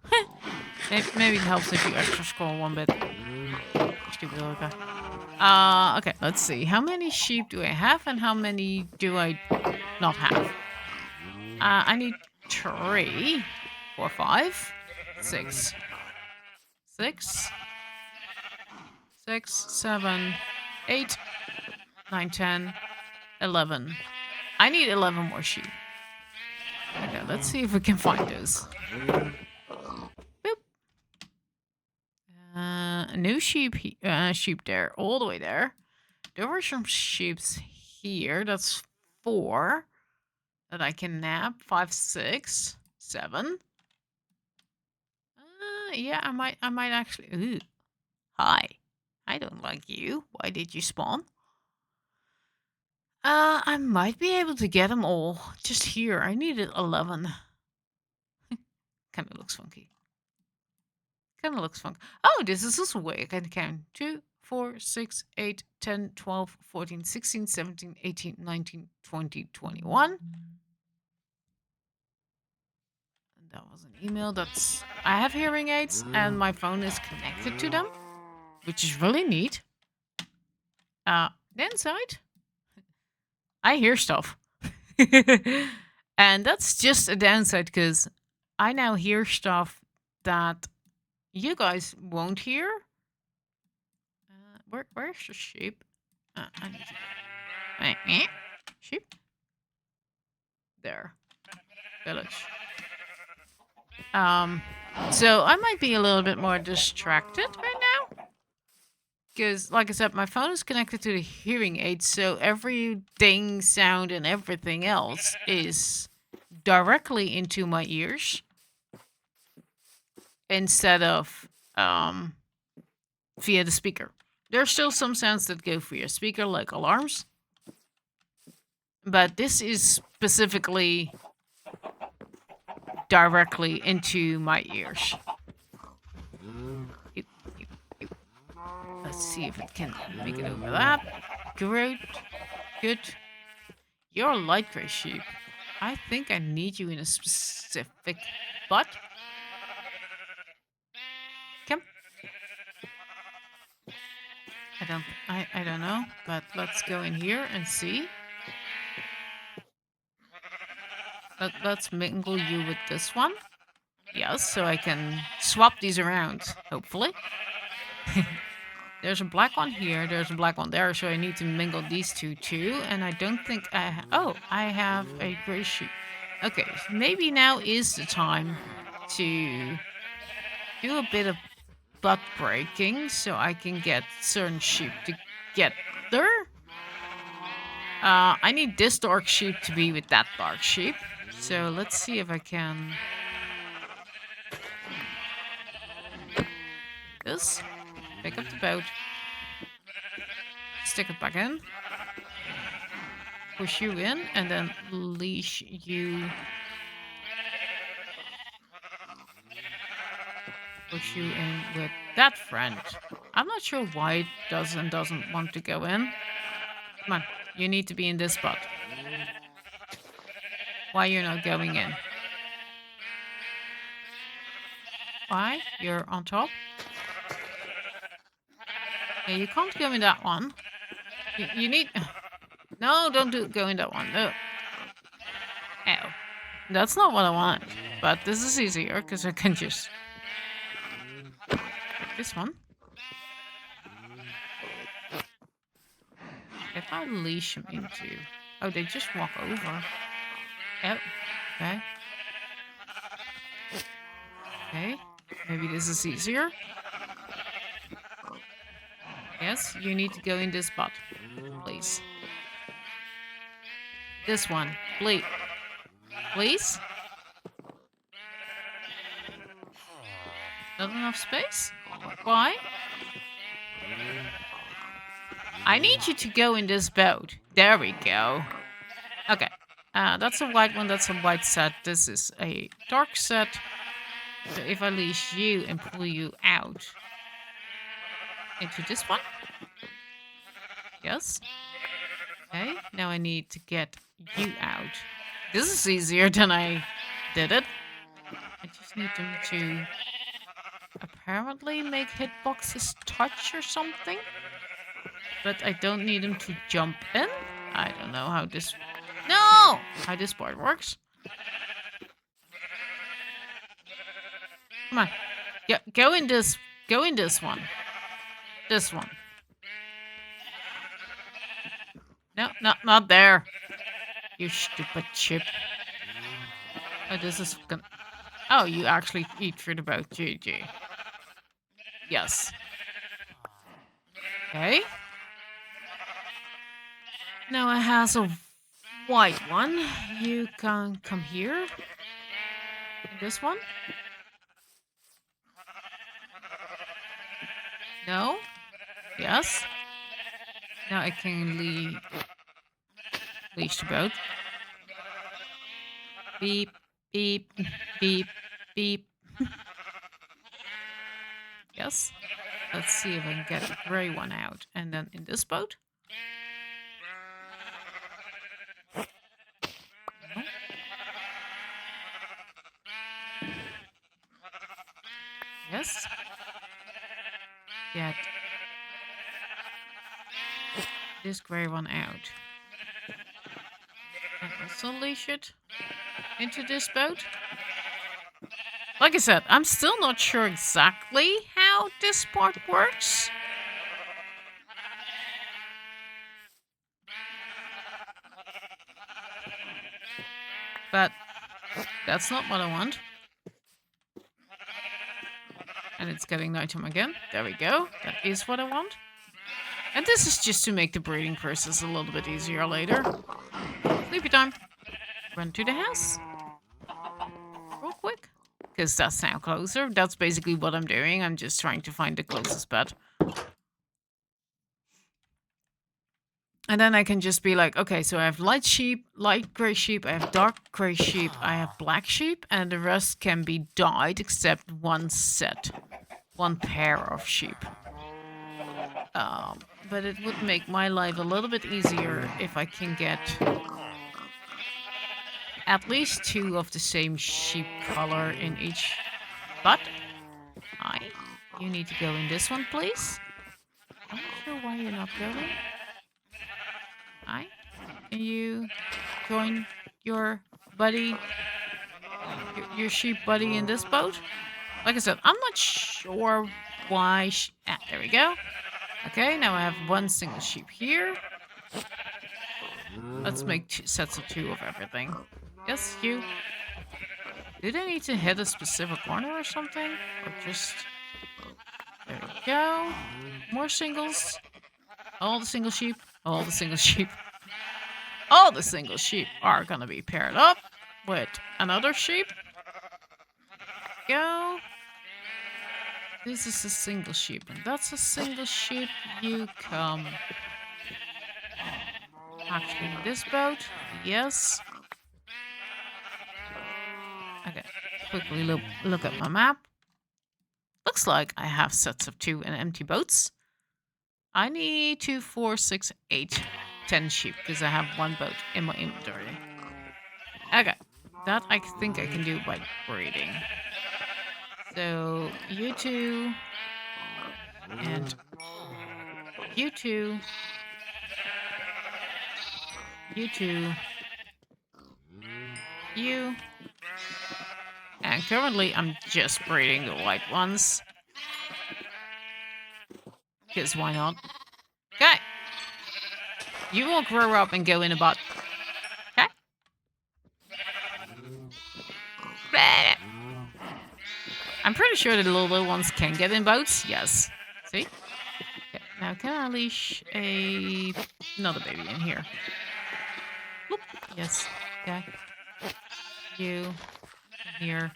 Maybe it helps if you extra scroll one bit. Stupid Orca. Okay, let's see. How many sheep do I have and how many do I not have? I need 3, 4, 5, 6. 6, 7, 8, 9, 10, 11. I need 11 more sheep. Okay, let's see if we can find those. Boop. A new sheep there, all the way there. There were some sheeps here. That's 4 that I can nab. 5, 6, 7. Yeah, I might actually. Ooh. Hi. I don't like you. Why did you spawn? I might be able to get them all just here. I needed 11. Kind of looks funky. Kind of looks funky. Oh, this is also a way I can count. 2, 4, 6, 8, 10, 12, 14, 16, 17, 18, 19, 20, 21. That was an email. I have hearing aids and my phone is connected to them, which is really neat. The inside, I hear stuff. And that's just a downside because I now hear stuff that you guys won't hear. Where's the sheep? I need to... Sheep? There. Village. So I might be a little bit more distracted right now. Because, like I said, my phone is connected to the hearing aid, so every ding, sound, and everything else is directly into my ears. Instead of via the speaker. There are still some sounds that go via speaker, like alarms. But this is specifically directly into my ears. Let's see if it can make it over that. Great. Good. You're a light gray sheep. I think I need you in a specific spot. Come. I don't know, but let's go in here and see. Let's mingle you with this one. Yes, so I can swap these around, hopefully. There's a black one here, there's a black one there, so I need to mingle these two too. And I don't think I have a gray sheep. Okay, so maybe now is the time to do a bit of butt breaking so I can get certain sheep together. I need this dark sheep to be with that dark sheep. So let's see if I can... This. Pick up the boat. Stick it back in. Push you in and then leash you. Push you in with that friend. I'm not sure why it doesn't want to go in. Come on, you need to be in this spot. Why you're not going in? Why? You're on top? Yeah, you can't go in that one. You need... No, don't go in that one. No. Ow. That's not what I want. But this is easier because I can just... This one. If I leash them into... Oh, they just walk over. Oh, okay. Okay. Maybe this is easier. Yes, you need to go in this spot. Please. This one. Please. Please? Not enough space? Why? I need you to go in this boat. There we go. Okay. That's a white one. That's a white set. This is a dark set. So if I leash you and pull you out into this one. Yes. Okay. Now I need to get you out. This is easier than I did it. I just need them to apparently make hitboxes touch or something. But I don't need them to jump in. I don't know how this... No! How this part works. Come on. Yeah, go in this one. This one. No, not there. You stupid chip. Oh, this is... Oh, you actually eat through the boat. GG. Yes. Okay. Now it has a white one. You can come here. This one? No? Yes? Now I can leash the boat. Beep, beep, beep, beep. Yes? Let's see if I can get the gray one out. And then in this boat. No. Yes? Get this gray one out. And also leash it into this boat. Like I said, I'm still not sure exactly how this part works. But that's not what I want. And it's getting nighttime again. There we go. That is what I want. And this is just to make the breeding process a little bit easier later. Sleepy time. Run to the house. Real quick. Because that's now closer. That's basically what I'm doing. I'm just trying to find the closest bed. And then I can just be like, okay, so I have light sheep, light gray sheep, I have dark gray sheep, I have black sheep, and the rest can be dyed except one set. One pair of sheep. But it would make my life a little bit easier if I can get at least 2 of the same sheep color in each. But, hi, you need to go in this one, please. I'm not sure why you're not going. Hi, can you join your buddy, your sheep buddy in this boat? Like I said, I'm not sure why. There we go. Okay, now I have 1 single sheep here. Let's make 2 sets of 2 of everything. Yes, you. Do they need to hit a specific corner or something? Or just... There we go. More singles. All the single sheep. All the single sheep. all the single sheep are gonna be paired up with another sheep. Go. This is a single sheep, and that's a single sheep. You come. Actually, in this boat. Yes. Okay. Quickly look at my map. Looks like I have sets of 2 and empty boats. I need 2, 4, 6, 8, 10 sheep because I have 1 boat in my inventory. Okay. That I think I can do by breeding. So, you 2 and you 2. You 2. You. And currently I'm just breeding the white ones. Because why not? Okay. You will grow up and go in about... Okay. I'm pretty sure the little ones can get in boats. Yes. See? Okay. Now can I unleash another baby in here? Whoop. Yes. Okay. You. Here.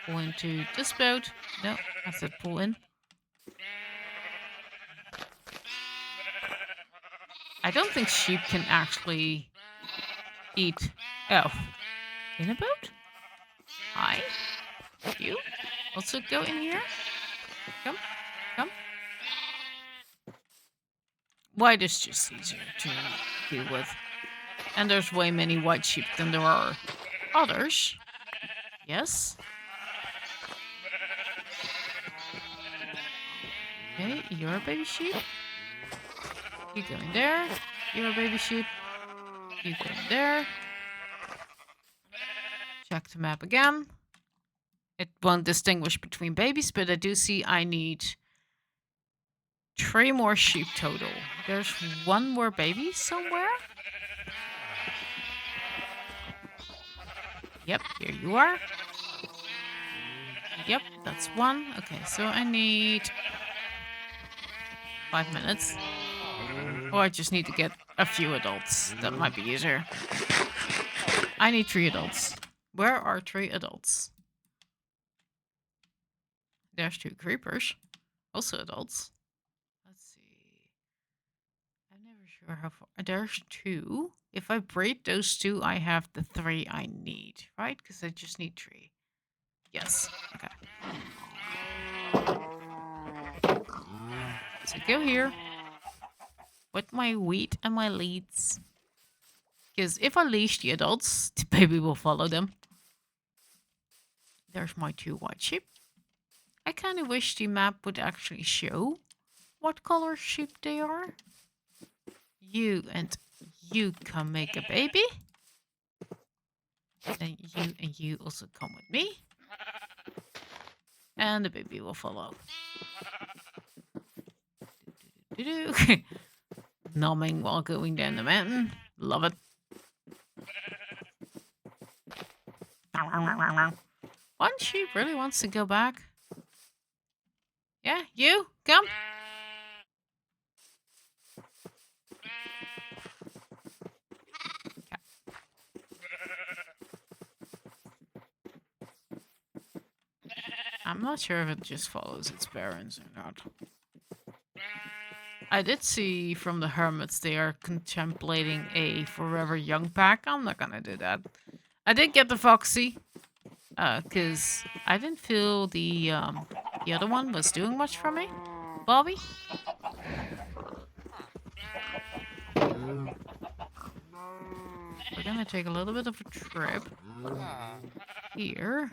Pull into this boat. No, I said pull in. I don't think sheep can actually eat. Oh. In a boat? Hi. You. Also go in here. Come. Come. White is just easier to deal with. And there's way many white sheep than there are others. Yes. Okay, you're a baby sheep. You go in there. You're a baby sheep. You go in there. Check the map again. It won't distinguish between babies, but I do see I need 3 more sheep total. There's 1 more baby somewhere. Yep, here you are. Yep, that's 1. Okay, so I need 5 minutes. Or I just need to get a few adults. That might be easier. I need 3 adults. Where are 3 adults? There's 2 creepers. Also adults. Let's see. I'm never sure how far. There's 2. If I breed those 2, I have the 3 I need, right? Because I just need 3. Yes. Okay. So go here. With my wheat and my leads. Because if I leash the adults, the baby will follow them. There's my 2 white sheep. I kind of wish the map would actually show what color sheep they are. You and you come make a baby. Then you and you also come with me. And the baby will follow. Numbing while going down the mountain. Love it. One sheep really wants to go back. Yeah, you, come. Okay. I'm not sure if it just follows its parents or not. I did see from the hermits they are contemplating a forever young pack. I'm not gonna do that. I did get the foxy, because I didn't feel the other one was doing much for me. Bobby? We're gonna take a little bit of a trip here.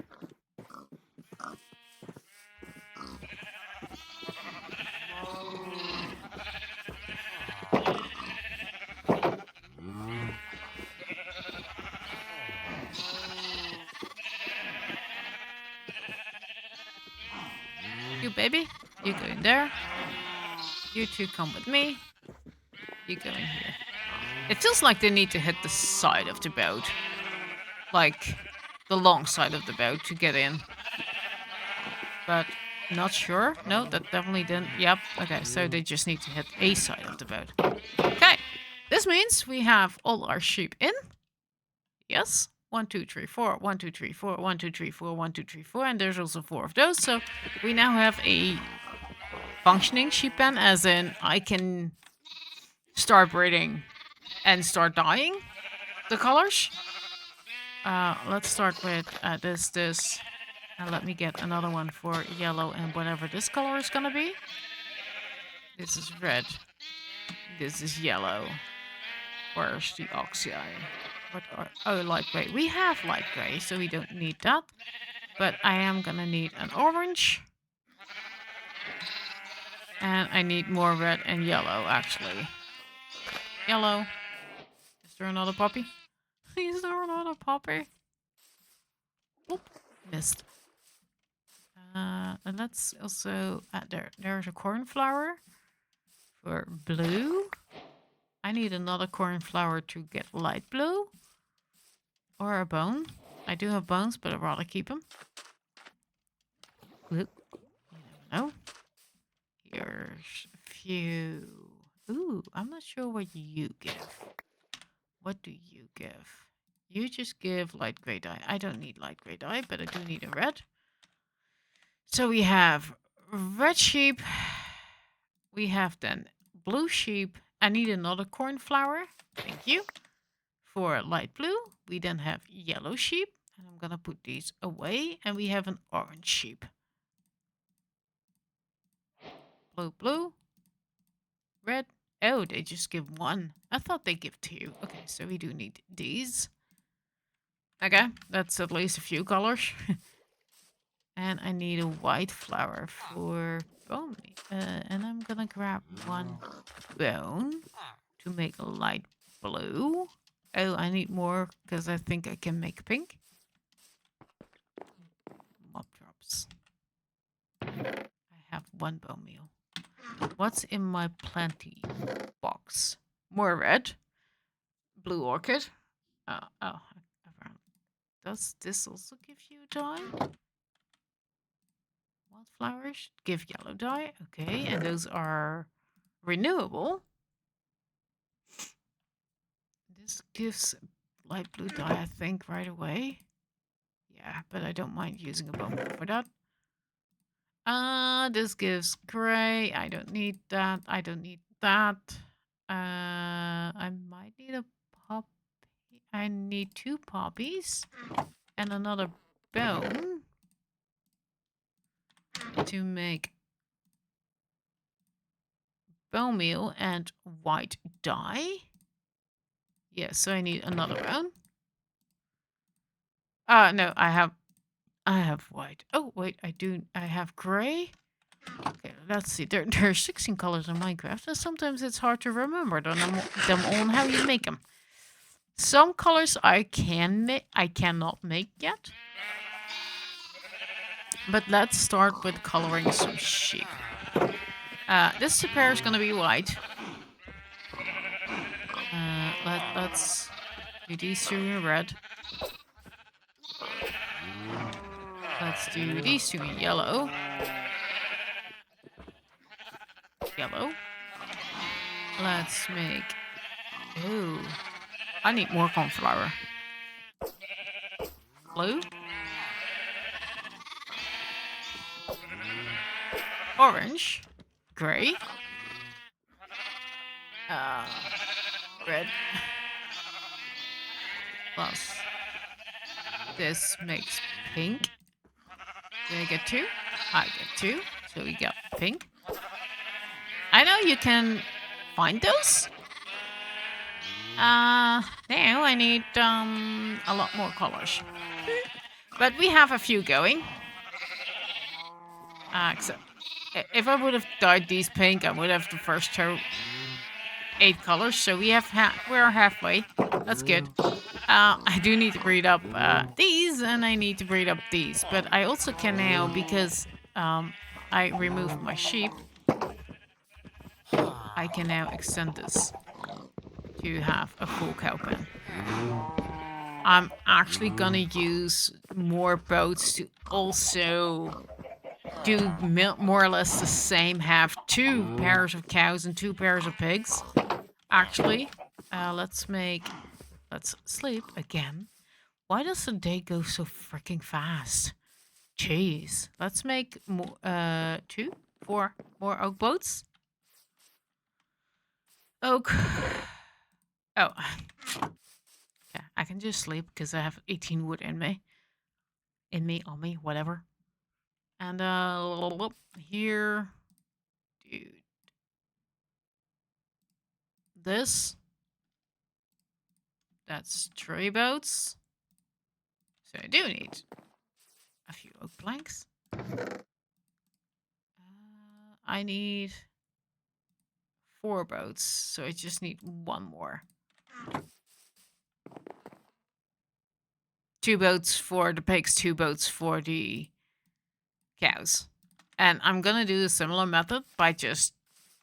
You baby, you go in there. You 2 come with me. You go in here. It feels like they need to hit the side of the boat. Like, the long side of the boat to get in. But, not sure. No, that definitely didn't. Yep, okay, so they just need to hit a side of the boat. Okay. This means we have all our sheep in. Yes. 1, 2, 3, 4. 1, 2, 3, 4. 1, 2, 3, 4. 1, 2, 3, 4. And there's also 4 of those. So we now have a functioning sheep pen, as in I can start breeding and start dyeing the colors. Let's start with this. And let me get another one for yellow and whatever this color is gonna be. This is red. This is yellow. Where's the oxeye? Oh, light gray. We have light gray, so we don't need that. But I am gonna need an orange. And I need more red and yellow, actually. Yellow. Is there another puppy? Is there another puppy? Oop, missed. And let's also there's a cornflower for blue. I need another cornflower to get light blue. Or a bone. I do have bones, but I'd rather keep them. You never know. Here's a few. Ooh, I'm not sure what you give. What do you give? You just give light gray dye. I don't need light gray dye, but I do need a red. So we have red sheep. We have then blue sheep. I need another cornflower. Thank you. For light blue, we then have yellow sheep. And I'm gonna put these away. And we have an orange sheep. Blue, blue. Red. Oh, they just give one. I thought they give two. Okay, so we do need these. Okay, that's at least a few colors. And I need a white flower for bone. And I'm gonna grab one bone to make a light blue. Oh, I need more because I think I can make pink. Mob drops. I have one bone meal. What's in my plenty box? More red. Blue orchid. Oh. Does this also give you dye? Wildflowers give yellow dye. Okay, and those are renewable. This gives light blue dye, I think, right away. Yeah, but I don't mind using a bone for that. This gives gray. I don't need that. I don't need that. I might need a poppy. I need 2 poppies and another bone to make bone meal and white dye. Yeah, so I need another bone. No, I have white. Oh, wait, I have gray. Okay, let's see. There are 16 colors in Minecraft, and sometimes it's hard to remember them all and how you make them. Some colors I cannot make yet. But let's start with coloring some sheep. This pair is gonna be white. Let's do these 2 in red. Let's do these 2 in yellow. Yellow. Let's make... Ooh. I need more cornflower. Blue. Orange. Gray. Red. Plus. This makes pink. Did I get 2? I get 2. So we got pink. I know you can find those. Now I need a lot more colors. But we have a few going. Except if I would have dyed these pink, I would have the first 8 colors. So we're halfway. That's good. I do need to breed up these, and I need to breed up these. But I also can now, because I removed my sheep, I can now extend this to have a full cow pen. I'm actually gonna use more boats to also do more or less the same. Have 2 pairs of cows and 2 pairs of pigs. Actually, Let's sleep again. Why does the day go so freaking fast? Jeez. Let's make more, 4 more oak boats. Oak. Oh. Yeah, I can just sleep because I have 18 wood in me. On me, whatever. And, here. Dude. This. That's 3 boats. So I do need a few oak planks. I need 4 boats, so I just need 1 more. 2 boats for the pigs, 2 boats for the cows. And I'm gonna do a similar method by just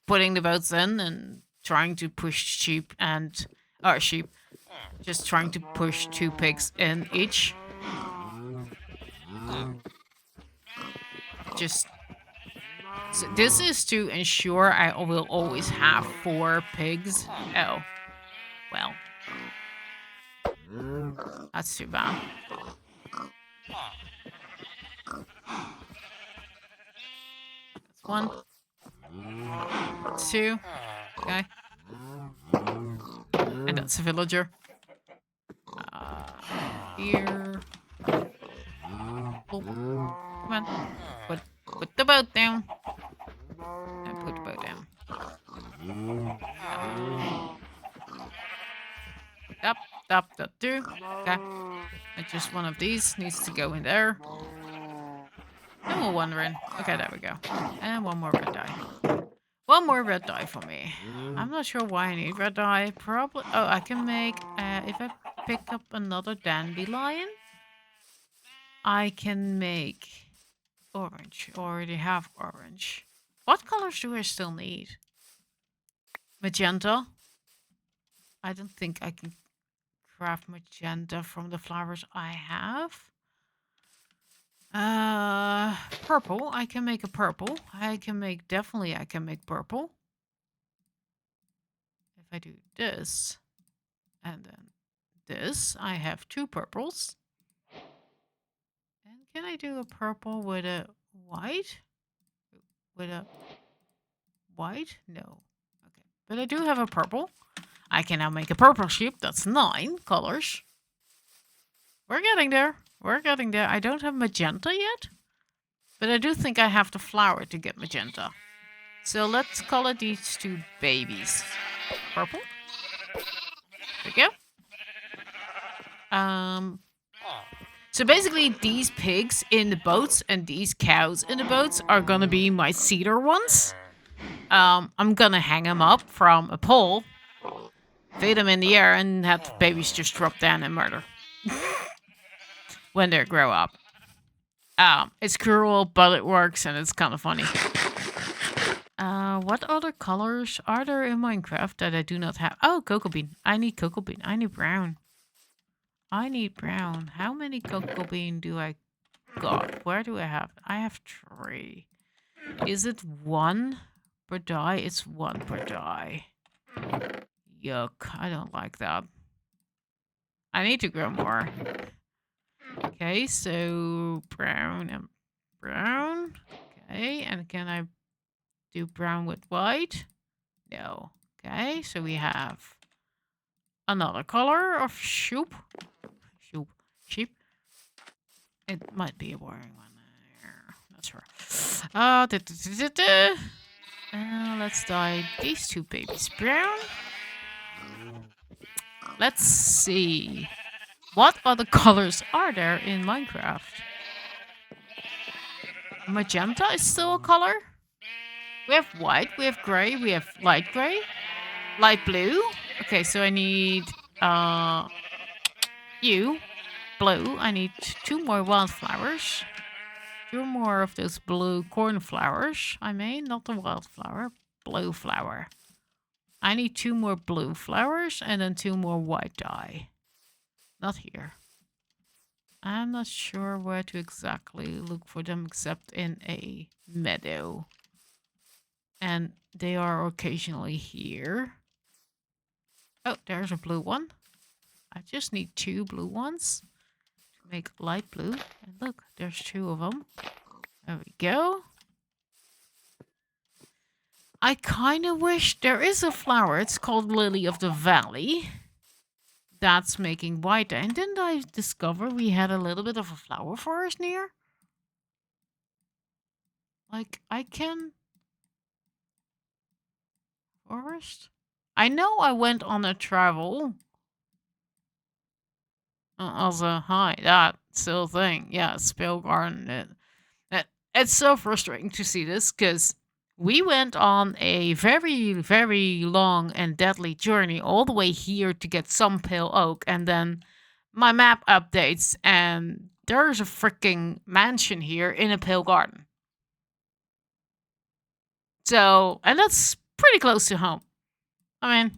putting the boats in and trying to push sheep. Just trying to push 2 pigs in each. So this is to ensure I will always have 4 pigs. Oh, well. That's too bad. That's 1. 2. Okay. And that's a villager. Here. Oh, come on. Put the boat down. And put the boat down. Stop, that too. Okay. And just one of these needs to go in there. No more wandering. Okay, there we go. And 1 more red dye. 1 more red dye for me. I'm not sure why I need red dye. Probably. Oh, I can make. If I pick up another dandelion, I can make orange. Already have orange. What colors do I still need? Magenta. I don't think I can craft magenta from the flowers I have. Purple. I can make a purple. I can make purple. If I do this, and then this, I have 2 purples. And can I do a purple with a white? With a white? No. Okay. But I do have a purple. I can now make a purple sheep. That's 9 colors. We're getting there. We're getting there. I don't have magenta yet. But I do think I have the flower to get magenta. So let's color these 2 babies. Purple. There we go. So basically these pigs in the boats and these cows in the boats are gonna be my cedar ones. I'm gonna hang them up from a pole, feed them in the air, and have the babies just drop down and murder when they grow up. It's cruel, but it works, and it's kind of funny. What other colors are there in Minecraft that I do not have? Oh, cocoa bean. I need cocoa bean. I need brown. I need brown. How many cocoa bean do I got? Where do I have? I have 3. Is it 1 per die? It's 1 per die. Yuck. I don't like that. I need to grow more. Okay, so brown and brown. Okay, and can I do brown with white? No. Okay, so we have another color of sheep. Sheep. It might be a boring one. Not sure. Let's dye these 2 babies brown. Let's see. What other colors are there in Minecraft? Magenta is still a color. We have white, we have gray, we have light gray, light blue. Okay, so I need you, blue. I need 2 more wildflowers. 2 more of those blue cornflowers. I mean, not the wildflower, blue flower. I need 2 more blue flowers and then 2 more white dye. Not here. I'm not sure where to exactly look for them except in a meadow. And they are occasionally here. Oh, there's a blue one. I just need 2 blue ones to make light blue. And look, there's 2 of them. There we go. I kind of wish there is a flower. It's called Lily of the Valley. That's making white. And didn't I discover we had a little bit of a flower forest near? Like, I can... Forest? I know I went on a travel. Also, hi, that still thing. Yeah, Spill Garden. It's so frustrating to see this, because we went on a very, very long and deadly journey all the way here to get some pale oak, and then my map updates, and there's a freaking mansion here in a pale garden. So, and that's pretty close to home. I mean,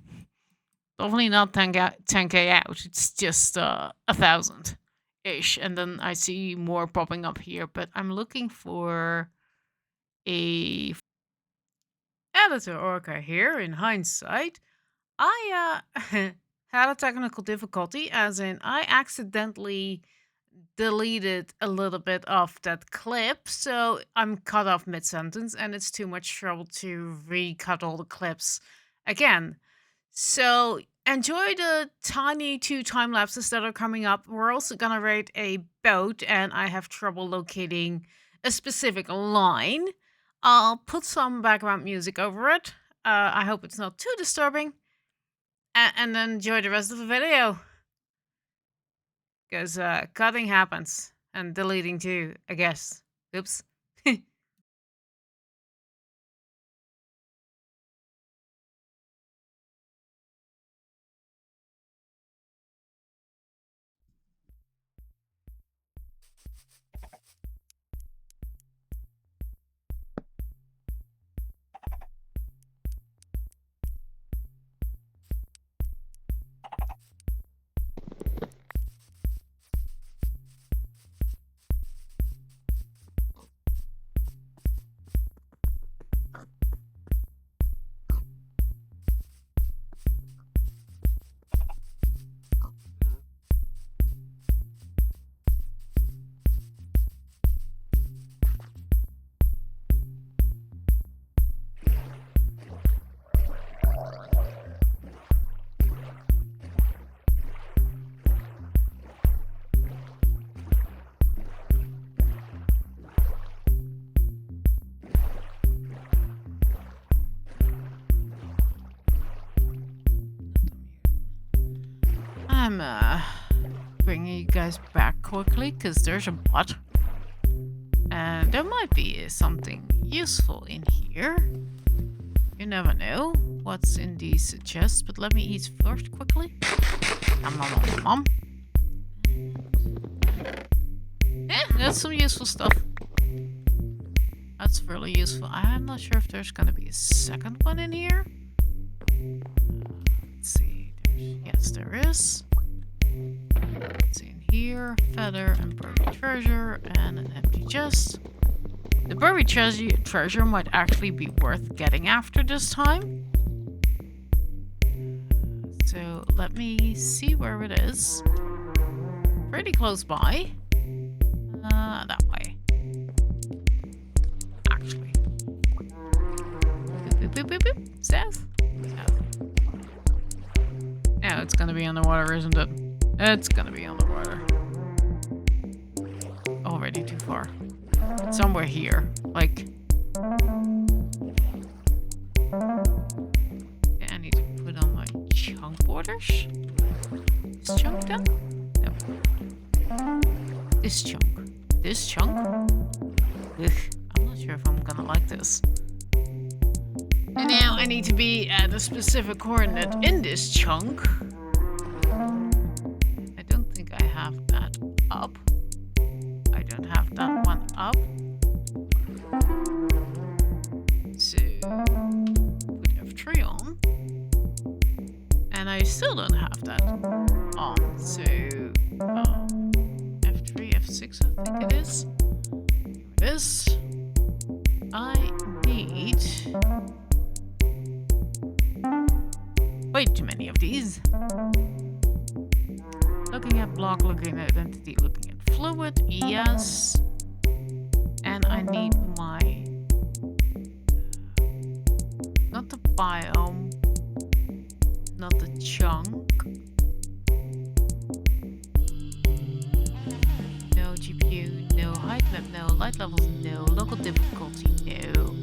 definitely not 10k out. It's just 1,000-ish. And then I see more popping up here. But I'm looking for a editor Orca here. In hindsight, I had a technical difficulty, as in I accidentally deleted a little bit of that clip, so I'm cut off mid-sentence, and it's too much trouble to recut all the clips again. So enjoy the tiny 2 time lapses that are coming up. We're also gonna rate a boat, and I have trouble locating a specific line. I'll put some background music over it. I hope it's not too disturbing. And then enjoy the rest of the video. Because cutting happens. And deleting too, I guess. Oops. I'm bringing you guys back quickly because there's a bot. And there might be something useful in here. You never know what's in these chests, but let me eat first quickly. Nom. That's some useful stuff. That's really useful. I'm not sure if there's gonna be a second one in here. Let's see. Yes, there is. Let's see in here. Feather and buried treasure and an empty chest. The buried treasure might actually be worth getting after this time. So let me see where it is. Pretty close by. That way. Actually. Boop. South. Yeah, it's gonna be underwater, isn't it? It's gonna be underwater. Already too far. It's somewhere here. Like... Yeah, I need to put on my chunk borders. This chunk then? No. This chunk. This chunk? Ugh, I'm not sure if I'm gonna like this. And now I need to be at a specific coordinate in this chunk. I don't think I have that up. I don't have that one up. So, put F3 on. And I still don't have that on. So, F3, F6 I think it is. Here it is. I need... Way too many of these. Looking at block, looking at identity, looking at fluid, yes. And I need my... not the biome, not the chunk. No GPU, no height map, no light levels, no local difficulty, no.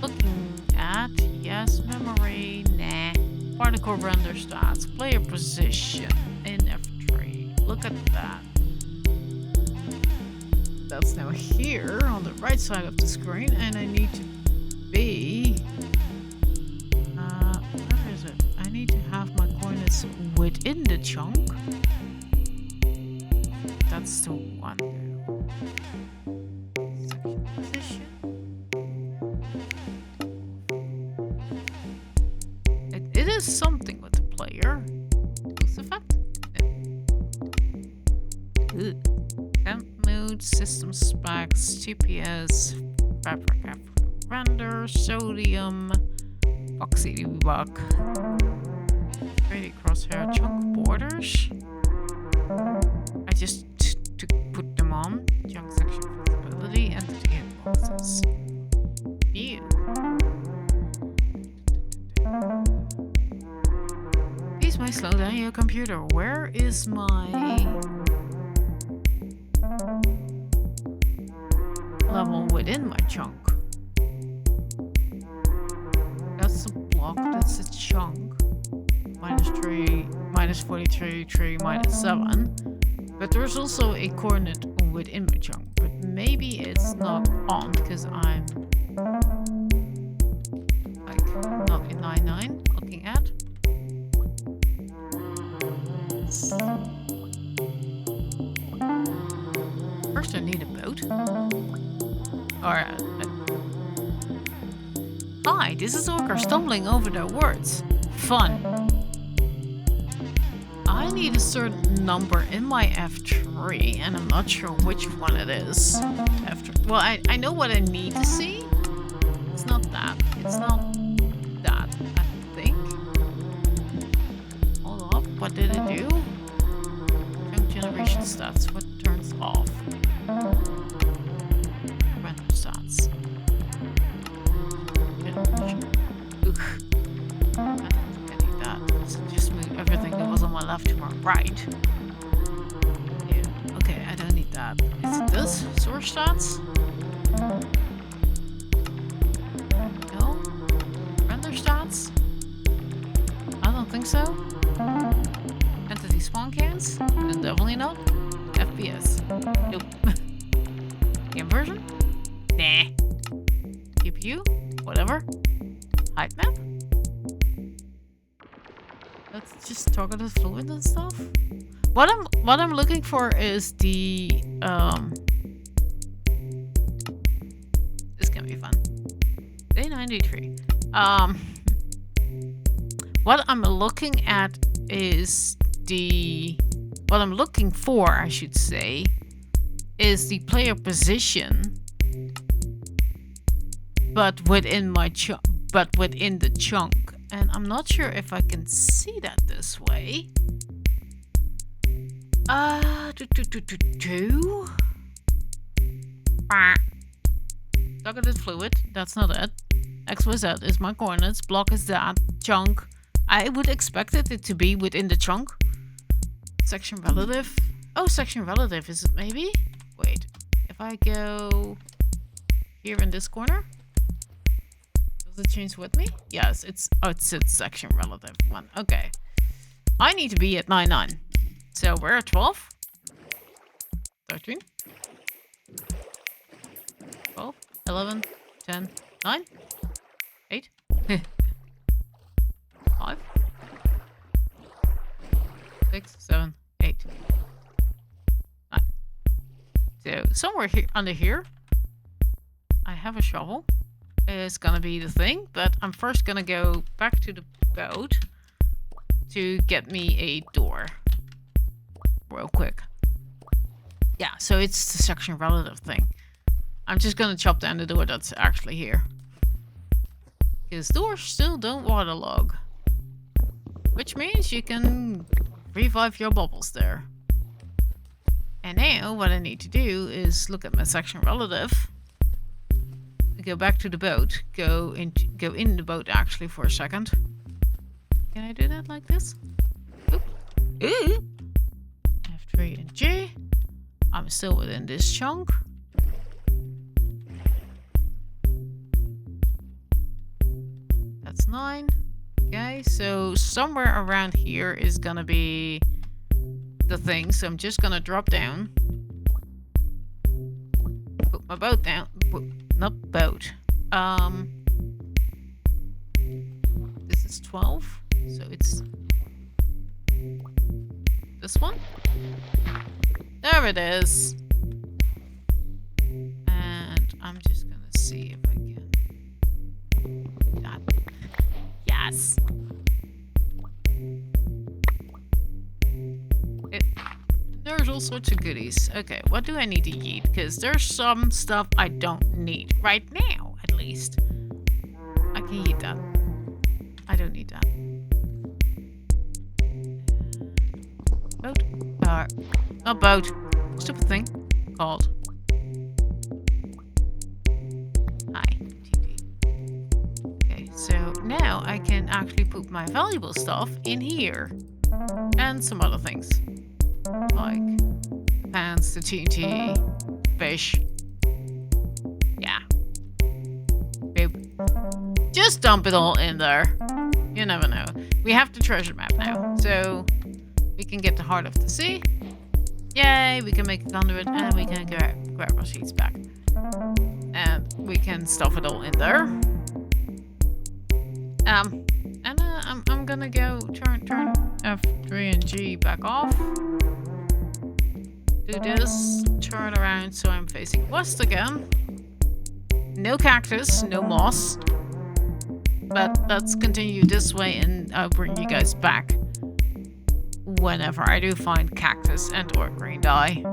Looking at, yes, memory, nah. Particle render stats, player position in F3. Look at that. That's now here on the right side of the screen, and I need to be... where is it? I need to have my coordinates within the chunk. That's the one. Section position. It is something with the player. Boost effect? No. Temp mood, system specs, GPS, fabric render, sodium, Foxy debug, 3D crosshair, chunk borders. I just to put them on. Chunk section visibility, entity hitboxes. View. Please may slow down your computer. Where is my level within my chunk? That's a block, that's a chunk. -3, -43, 3, -7. But there's also a coordinate within my chunk. But maybe it's not on because I'm like not in 9.9 looking at. First I need a boat. Or hi, this is Orca stumbling over their words. Fun. I need a certain number in my F3, and I'm not sure which one it is. F3. Well, I know what I need to see. It's not that. It's not that, I think. Hold up. What did it do? Junk generation stats. What turns off? Random stats. I need that. So just move everything that was on my left to my right. Yeah. Okay, I don't need that. Is it this? Source stats? No? Render stats? I don't think so. Entity spawn cans? Definitely not. FPS? Nope. Game version? Nah. GPU? Whatever. Height map? Let's just target fluid and stuff. What I'm looking for is the this can be fun. Day 93. What I'm looking at is what I'm looking for, I should say, is the player position, but within my within the chunk. And I'm not sure if I can see that this way. Targeted fluid, that's not it. XYZ is my coordinates, block is that, chunk. I would expect it to be within the chunk. Section relative. Oh, section relative, is it maybe? Wait, if I go here in this corner, does it change with me? Yes, it's section relative one. Okay. I need to be at 9.9. So we're at 12. 13. 12. 11. 10. 9. 8. 5. 6. 7. 8. 9. So somewhere here under here, I have a shovel. Is gonna be the thing, but I'm first gonna go back to the boat to get me a door real quick. Yeah, so it's the section relative thing. I'm just gonna chop down the door that's actually here, because doors still don't waterlog. which means you can revive your bubbles there. And now what I need to do is look at my section relative, go back to the boat, go in the boat actually for a second. Can I do that like this? Oop. Ooh. F3 and G. I'm still within this chunk. That's 9. Okay, so somewhere around here is gonna be the thing. So I'm just gonna drop down. Put my boat down. Not boat. This is 12. So it's this one. There it is. And I'm just gonna see if I can. That. Yes. There's all sorts of goodies. Okay, what do I need to eat? Because there's some stuff I don't need right now, at least. I can eat that. I don't need that. Boat? Not boat. Stupid thing. Called. Hi, TP. Okay, so now I can actually put my valuable stuff in here. And some other things. Like pants, the TNT, fish. Yeah. Babe. Just dump it all in there. You never know. We have the treasure map now, so we can get the heart of the sea. Yay, we can make a conduit and we can grab our sheets back. And we can stuff it all in there. I'm gonna go turn F3 and G back off. Do this, turn around so I'm facing west again. No cactus, no moss. But let's continue this way and I'll bring you guys back whenever I do find cactus and or green dye.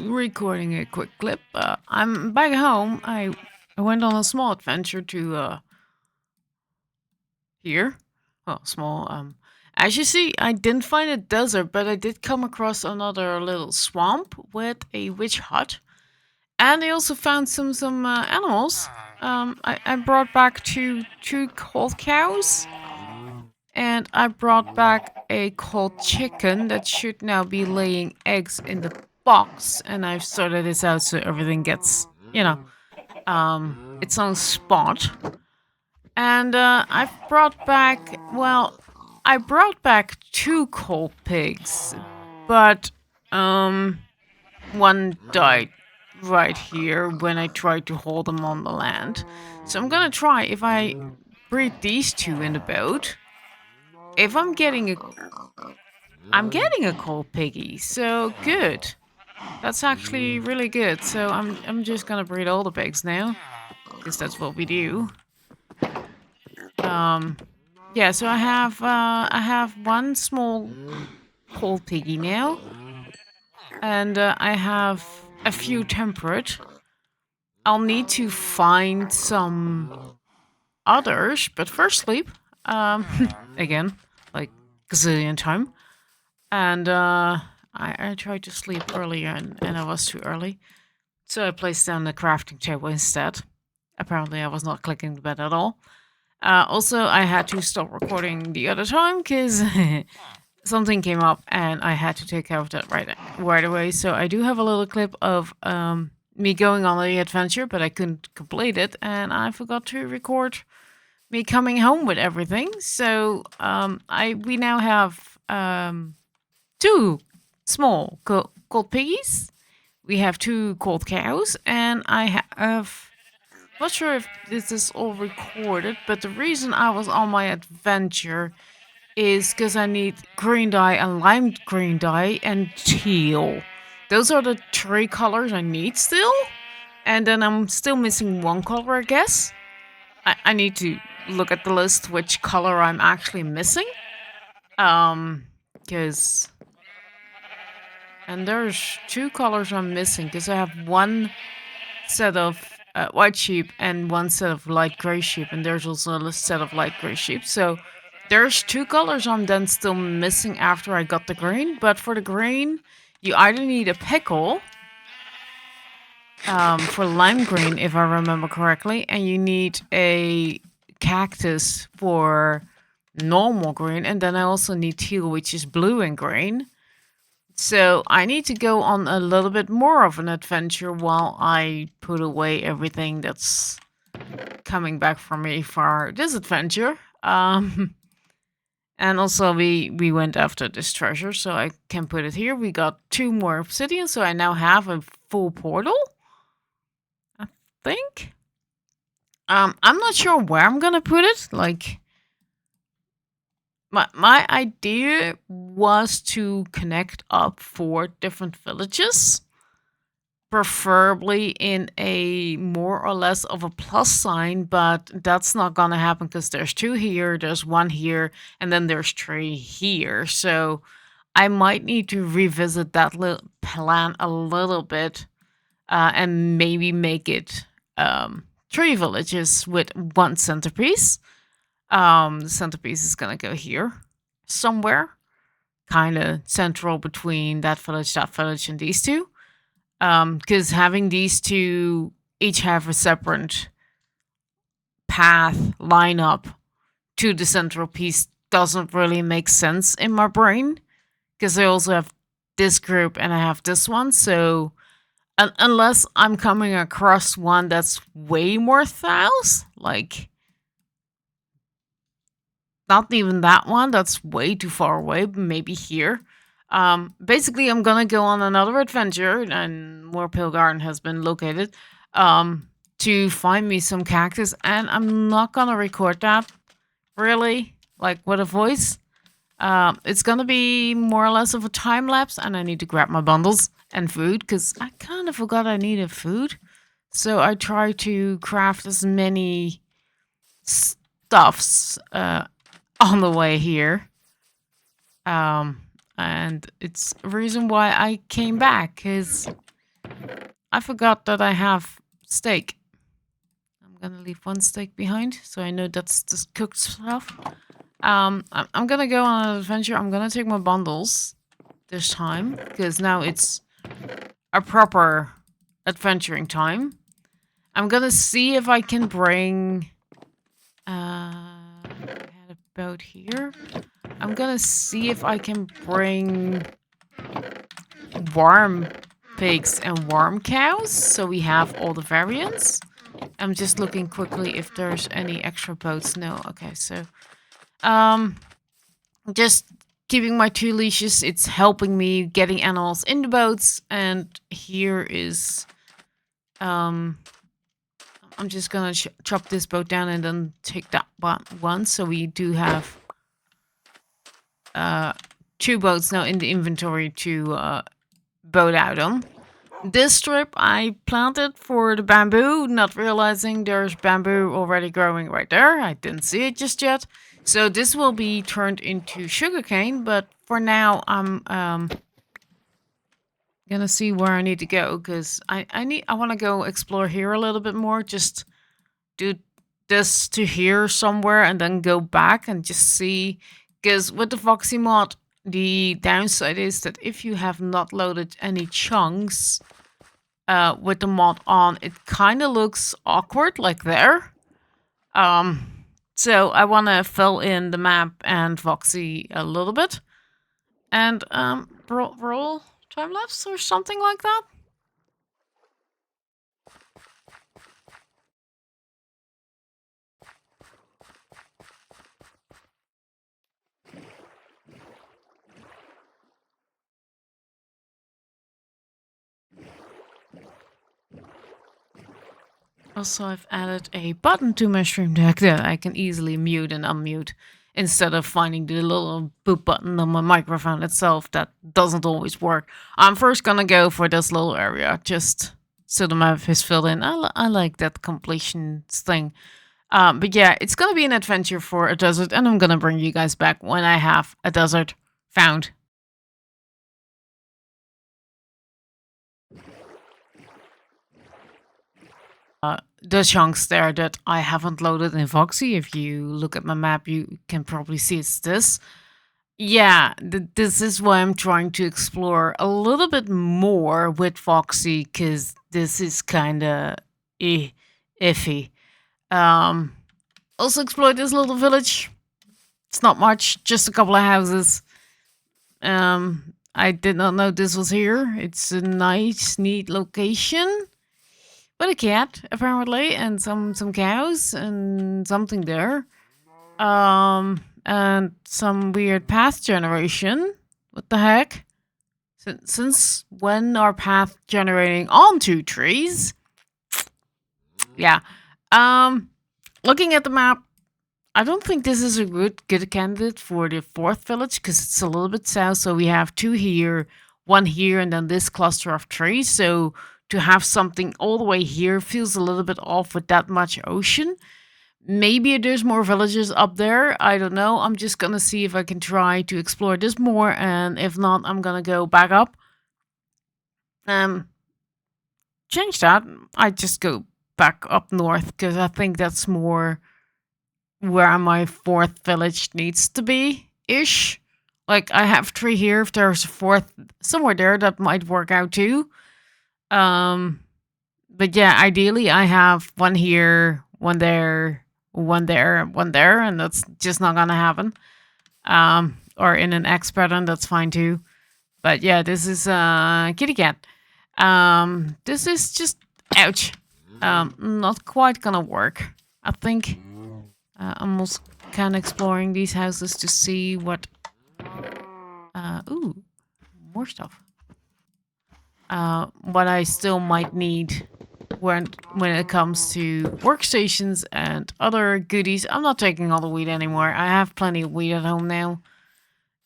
recording a quick clip. I'm back home. I went on a small adventure to here. Well, small. As you see, I didn't find a desert, but I did come across another little swamp with a witch hut, and I also found some animals. I brought back two cold cows, and I brought back a cold chicken that should now be laying eggs in the box. And I've sorted this out so everything gets, its own spot. And I've brought back, well, I brought back two cold pigs, but one died right here when I tried to hold them on the land. So I'm gonna try if I breed these two in the boat. If I'm getting a cold piggy, so good. That's actually really good. So I'm just gonna breed all the pigs now, because that's what we do. Yeah. So I have one small cold piggy now, and I have a few temperate. I'll need to find some others, but first sleep. Again, like gazillion time. And I tried to sleep earlier and I was too early. So I placed down the crafting table instead. Apparently I was not clicking the bed at all. Also, I had to stop recording the other time because something came up and I had to take care of that right away. So I do have a little clip of me going on the adventure, but I couldn't complete it, and I forgot to record me coming home with everything. So we now have two small cold piggies. We have two cold cows, and I have. Not sure if this is all recorded, but the reason I was on my adventure is because I need green dye and lime green dye and teal. Those are the three colors I need still. And then I'm still missing one color, I guess. I need to look at the list which color I'm actually missing. Because... And there's two colors I'm missing, because I have one set of white sheep and one set of light gray sheep, and there's also a set of light gray sheep. So there's two colors I'm then still missing after I got the green. But for the green, you either need a pickle for lime green, if I remember correctly, and you need a cactus for normal green, and then I also need teal, which is blue and green. So I need to go on a little bit more of an adventure while I put away everything that's coming back for me for this adventure. And also we went after this treasure, so I can put it here. We got 2 more obsidian, so I now have a full portal, I think. I'm not sure where I'm gonna put it. Like, my idea was to connect up 4 different villages, preferably in a more or less of a plus sign, but that's not gonna happen because there's 2 here, there's 1 here, and then there's 3 here. So I might need to revisit that little plan a little bit, and maybe make it 3 villages with 1 centerpiece. The centerpiece is gonna go here somewhere, kind of central between that village, and these 2. Because having these 2 each have a separate path line up to the central piece doesn't really make sense in my brain. Because I also have this group and I have this one, so unless I'm coming across one that's way more tiles, like not even that one, that's way too far away, but maybe here. Basically, I'm gonna go on another adventure, and where Pale Garden has been located, to find me some cactus, and I'm not gonna record that, really, like, with a voice. It's gonna be more or less of a time lapse, and I need to grab my bundles and food, because I kind of forgot I needed food. So I try to craft as many stuffs, on the way here. And it's a reason why I came back, because I forgot that I have steak. I'm gonna leave one steak behind, so I know that's just cooked stuff. I'm gonna go on an adventure. I'm gonna take my bundles this time, because now it's a proper adventuring time. I'm gonna see if I can bring... I had a boat here. I'm gonna see if I can bring warm pigs and warm cows, so we have all the variants. I'm just looking quickly if there's any extra boats. No, okay, so just keeping my 2 leashes. It's helping me getting animals in the boats, and here is I'm just gonna chop this boat down and then take that one, so we do have 2 boats now in the inventory to boat out on. This strip I planted for the bamboo, not realizing there's bamboo already growing right there. I didn't see it just yet. So this will be turned into sugarcane, but for now I'm gonna see where I need to go, because I want to go explore here a little bit more. Just do this to here somewhere and then go back and just see, because with the Foxy mod, the downside is that if you have not loaded any chunks with the mod on, it kind of looks awkward, like there. So I want to fill in the map and Foxy a little bit, and roll time lapse or something like that. Also, I've added a button to my stream deck that I can easily mute and unmute, instead of finding the little boop button on my microphone itself that doesn't always work. I'm first gonna go for this little area, just so the map is filled in. I like that completion thing. But yeah, it's gonna be an adventure for a desert, and I'm gonna bring you guys back when I have a desert found. The chunks there that I haven't loaded in Foxy, if you look at my map, you can probably see it's this. Yeah, this is why I'm trying to explore a little bit more with Foxy, because this is kind of iffy. Also explore this little village. It's not much, just a couple of houses. I did not know this was here. It's a nice, neat location. But a cat, apparently, and some cows and something there. And some weird path generation. What the heck? Since when are path generating onto trees? Yeah. Looking at the map, I don't think this is a good candidate for the 4th village, because it's a little bit south. So we have 2 here, 1 here, and then this cluster of trees. So to have something all the way here feels a little bit off with that much ocean. Maybe there's more villages up there. I don't know. I'm just gonna see if I can try to explore this more, and if not, I'm gonna go back up. Change that. I just go back up north, because I think that's more where my 4th village needs to be ish. Like, I have 3 here. If there's a 4th somewhere there, that might work out too. But yeah, ideally I have 1 here, 1 there, 1 there, 1 there, and that's just not gonna happen. Or in an X pattern, that's fine too. But yeah, this is kitty cat. This is just ouch. Not quite gonna work. I think I'm also kind of exploring these houses to see what. Ooh, more stuff. What I still might need when it comes to workstations and other goodies. I'm not taking all the wheat anymore. I have plenty of wheat at home now.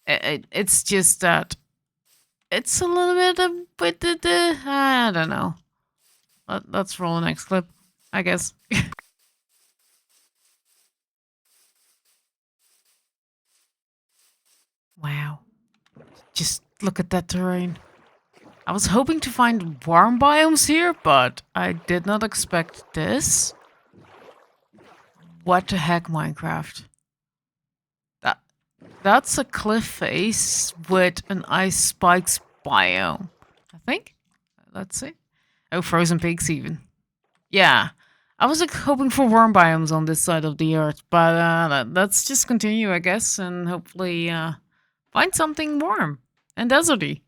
It's just that it's a little bit of I don't know. Let's roll the next clip, I guess. Wow. Just look at that terrain. I was hoping to find warm biomes here, but I did not expect this. What the heck, Minecraft? That's a cliff face with an ice spikes biome, I think. Let's see. Oh, frozen pigs even. Yeah. I was like, hoping for warm biomes on this side of the earth, but let's just continue, I guess, and hopefully find something warm and deserty.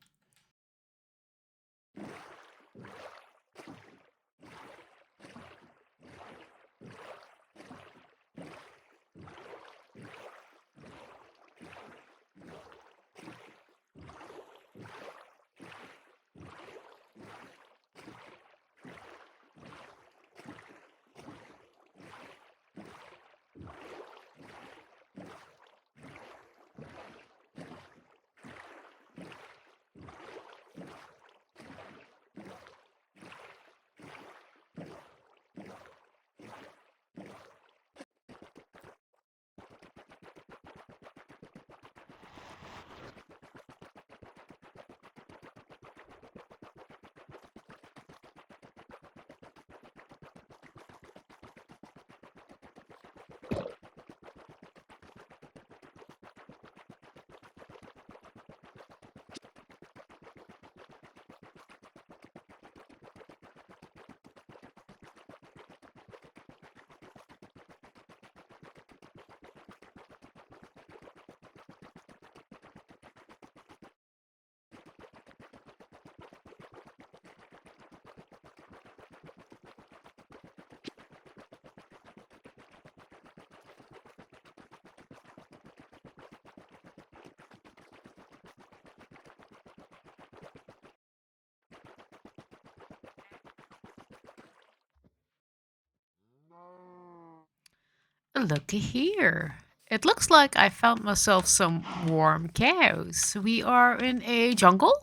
Looky here. It looks like I found myself some warm cows. We are in a jungle.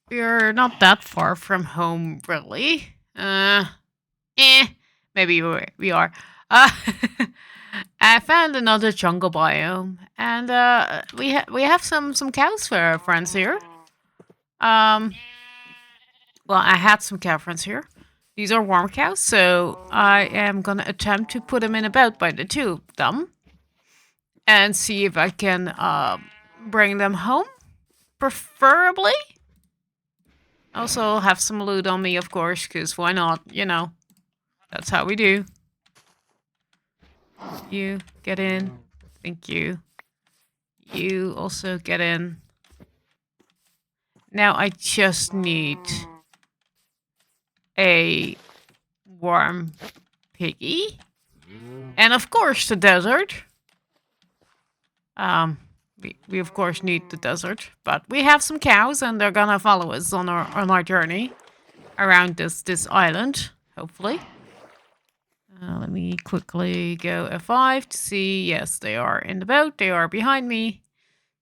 We're not that far from home, really. Eh, maybe we are. Uh, I found another jungle biome, and we have some cows for our friends here. Um, well, I had some cow friends here. These are warm cows, so I am gonna attempt to put them in a boat by the two of them, and see if I can bring them home, preferably. Also have some loot on me, of course, because why not? You know, that's how we do. You get in. Thank you. You also get in. Now I just need a warm piggy. And of course the desert. We of course need the desert, but we have some cows and they're gonna follow us on our journey around this island, hopefully. Let me quickly go F5 to see. Yes, they are in the boat. They are behind me.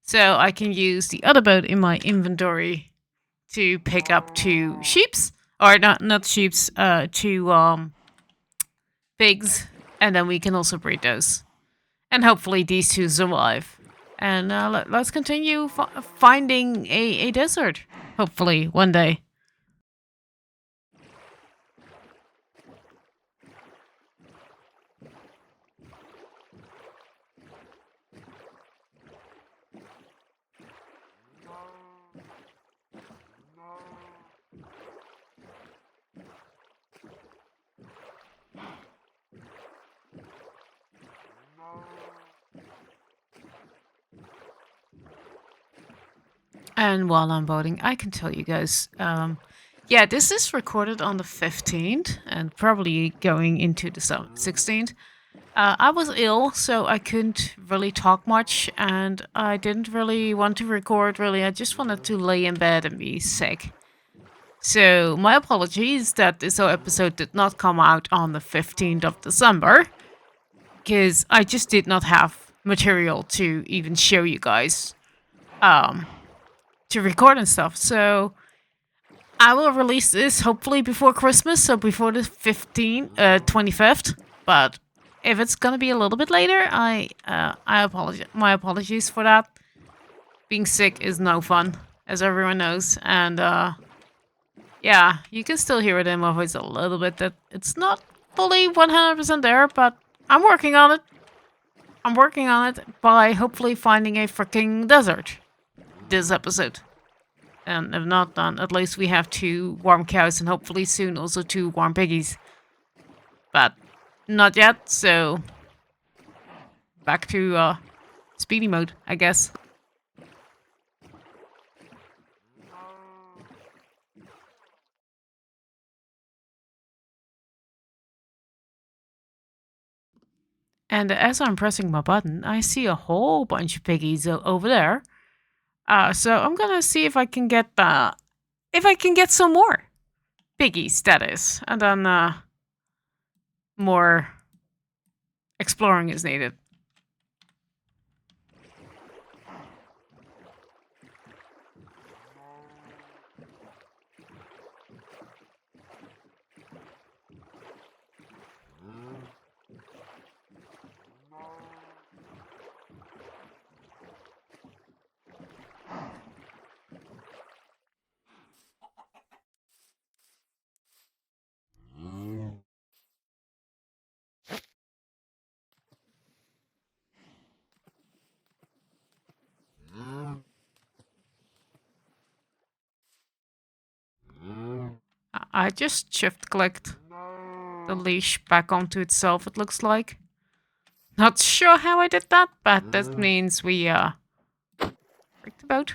So I can use the other boat in my inventory to pick up two sheeps. Or not sheeps, two pigs. And then we can also breed those. And hopefully these two survive. And let's continue finding a desert. Hopefully, one day. And while I'm voting, I can tell you guys, yeah, this is recorded on the 15th and probably going into the 16th. I was ill, so I couldn't really talk much, and I didn't really want to record, really. I just wanted to lay in bed and be sick. So, my apologies that this episode did not come out on the 15th of December, because I just did not have material to even show you guys. To record and stuff. So I will release this hopefully before Christmas, so before the 25th. But if it's gonna be a little bit later, I apologize. My apologies for that. Being sick is no fun, as everyone knows, and Yeah, you can still hear it in my voice a little bit that it's not fully 100% there, but I'm working on it. I'm working on it by hopefully finding a freaking desert this episode. And if not, then at least we have 2 warm cows and hopefully soon also 2 warm piggies. But not yet, so back to speedy mode, I guess. And as I'm pressing my button, I see a whole bunch of piggies over there. So I'm gonna see if I can get some more piggies, that is, and then more exploring is needed. I just shift clicked the leash back onto itself, it looks like. Not sure how I did that, but that means we break the boat.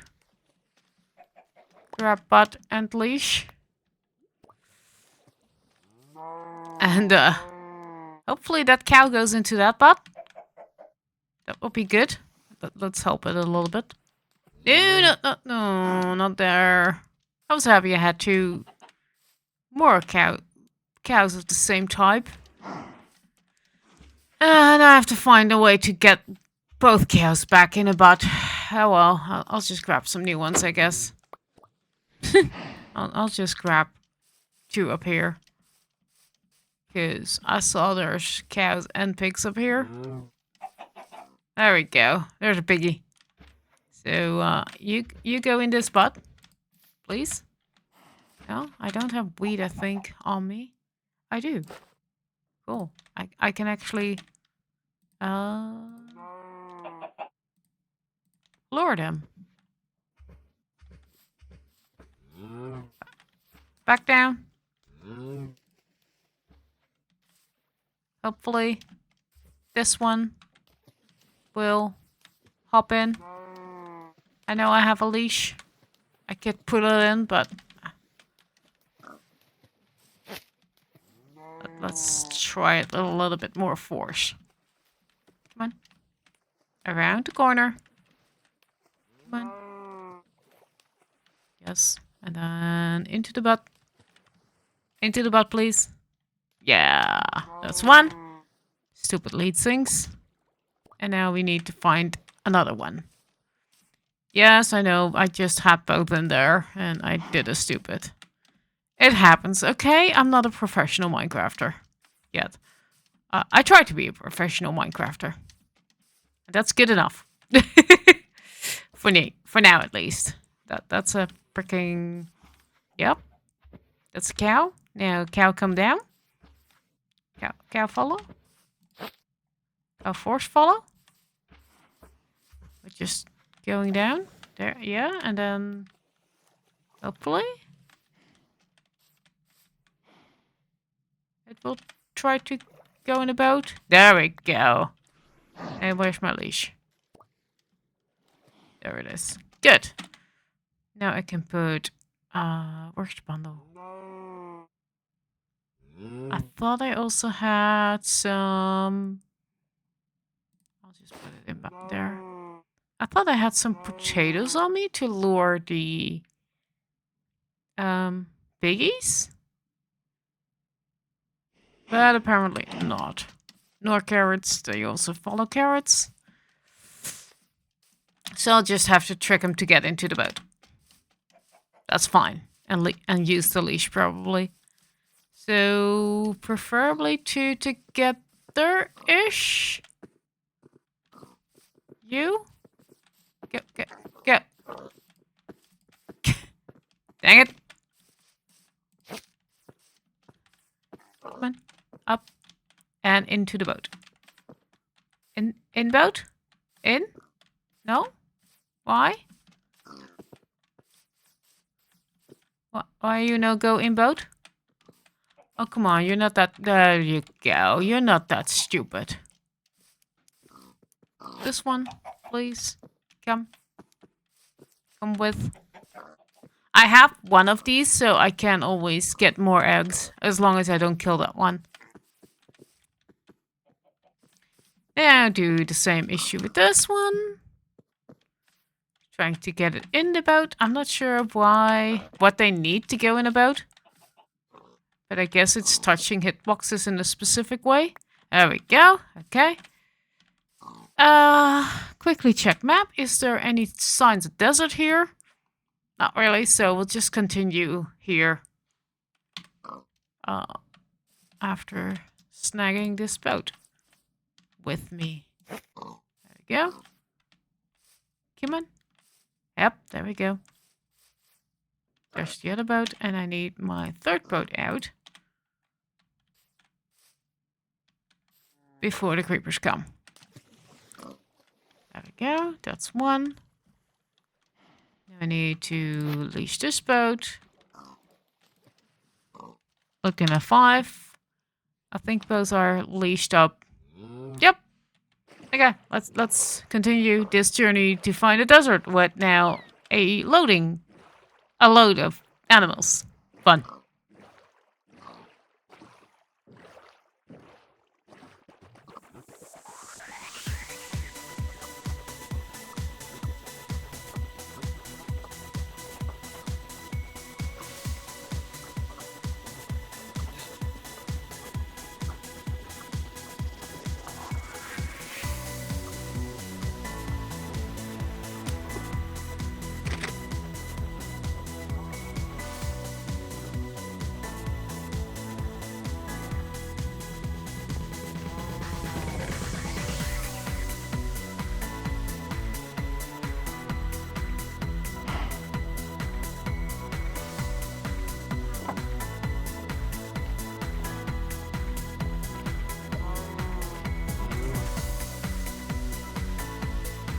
Grab butt and leash. And hopefully that cow goes into that butt. That would be good. Let's help it a little bit. No, not there. I was happy I had 2 more cows of the same type. And I have to find a way to get both cows back in a butt. Oh well, I'll just grab some new ones, I guess. I'll just grab 2 up here. Because I saw there's cows and pigs up here. There we go. There's a piggy. So, you go in this butt, please. No, I don't have wheat, I think, on me. I do. Cool. I can actually lure them. Back down. Hopefully this one will hop in. I know I have a leash. I could put it in, but let's try it with a little bit more force. Come on. Around the corner. Come on. Yes. And then into the butt. Into the butt, please. Yeah. That's one. Stupid lead sinks. And now we need to find another one. Yes, I know. I just had both in there. And I did a stupid. It happens, okay? I'm not a professional Minecrafter yet. I try to be a professional Minecrafter. That's good enough. For now at least. That's a freaking... Yep. That's a cow. Now cow come down. Cow follow. Cow force follow. We're just going down. There, yeah, and then... Hopefully... It will try to go in a boat. There we go. And where's my leash? There it is. Good. Now I can put... where's the bundle? I thought I also had some... I'll just put it in back there. I thought I had some potatoes on me to lure the... piggies? But apparently not. Nor carrots. They also follow carrots. So I'll just have to trick them to get into the boat. That's fine. And use the leash probably. So preferably 2 together-ish. You? Get. Dang it. into the boat. In boat? In? No? Why? Why you no go in boat? Oh, come on, you're not that... There you go. You're not that stupid. This one, please. Come. Come with. I have one of these, so I can always get more eggs, as long as I don't kill that one. Now do the same issue with this one. Trying to get it in the boat. I'm not sure what they need to go in a boat. But I guess it's touching hitboxes in a specific way. There we go. Okay. Quickly check map. Is there any signs of desert here? Not really, so we'll just continue here. After snagging this boat with me. There we go. Come on. Yep, there we go. There's the other boat, and I need my third boat out before the creepers come. There we go, that's one. Now I need to leash this boat. Looking at 5. I think those are leashed up. Yep. Okay, let's continue this journey to find a desert with now a load of animals. Fun.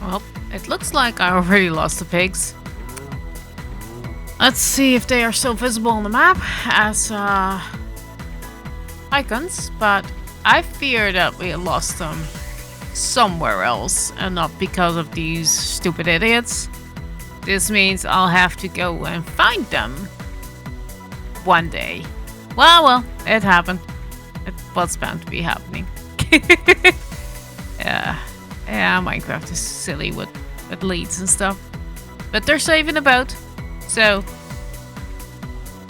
Well, it looks like I already lost the pigs. Let's see if they are still visible on the map as icons, but I fear that we lost them somewhere else and not because of these stupid idiots. This means I'll have to go and find them one day. Well, it happened. It was bound to be happening. Yeah, Minecraft is silly with leads and stuff. But they're saving the boat. So,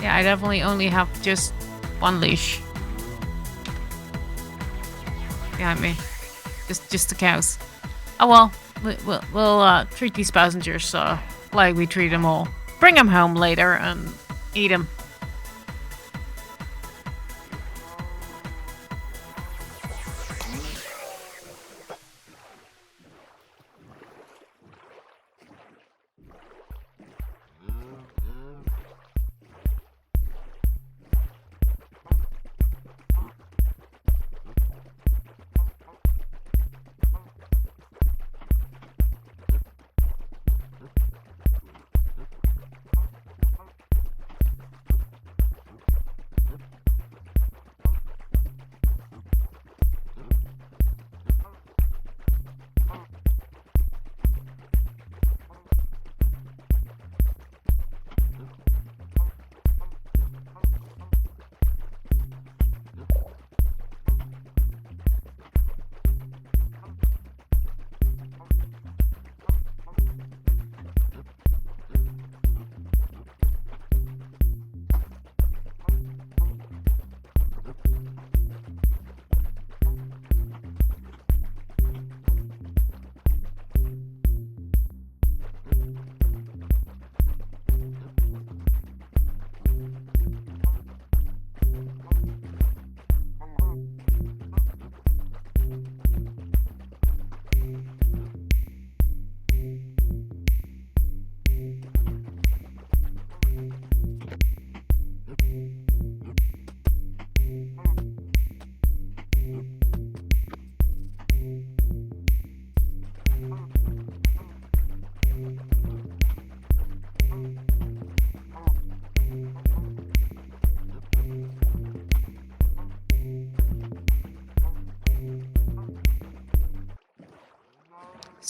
yeah, I definitely only have just one leash behind me. Just the cows. Oh well, we'll treat these passengers like we treat them all. Bring them home later and eat them.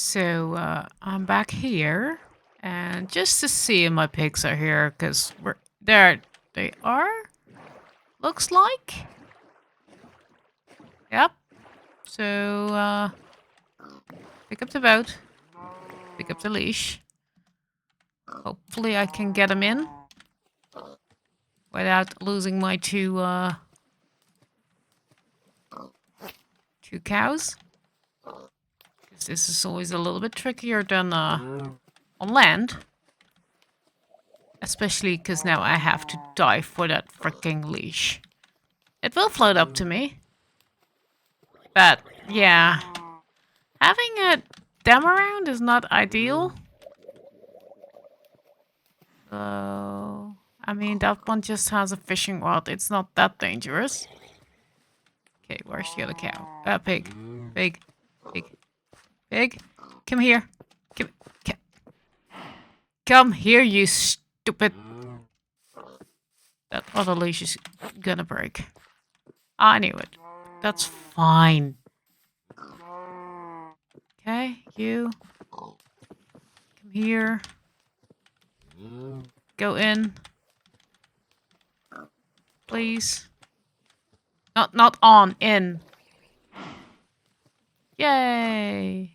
So I'm back here, and just to see if my pigs are here, because there they are. Looks like. Yep. So pick up the boat, pick up the leash. Hopefully I can get them in without losing my two cows. This is always a little bit trickier than on land. Especially because now I have to dive for that freaking leash. It will float up to me. But, yeah. Having a them around is not ideal. So, I mean, that one just has a fishing rod. It's not that dangerous. Okay, where's the other cow? Pig. Pig. Pig. Pig. Come here. Come here, you stupid. That other leash is gonna break. I knew it. That's fine. Okay, you. Come here. Go in. Please. Not on, in. Yay.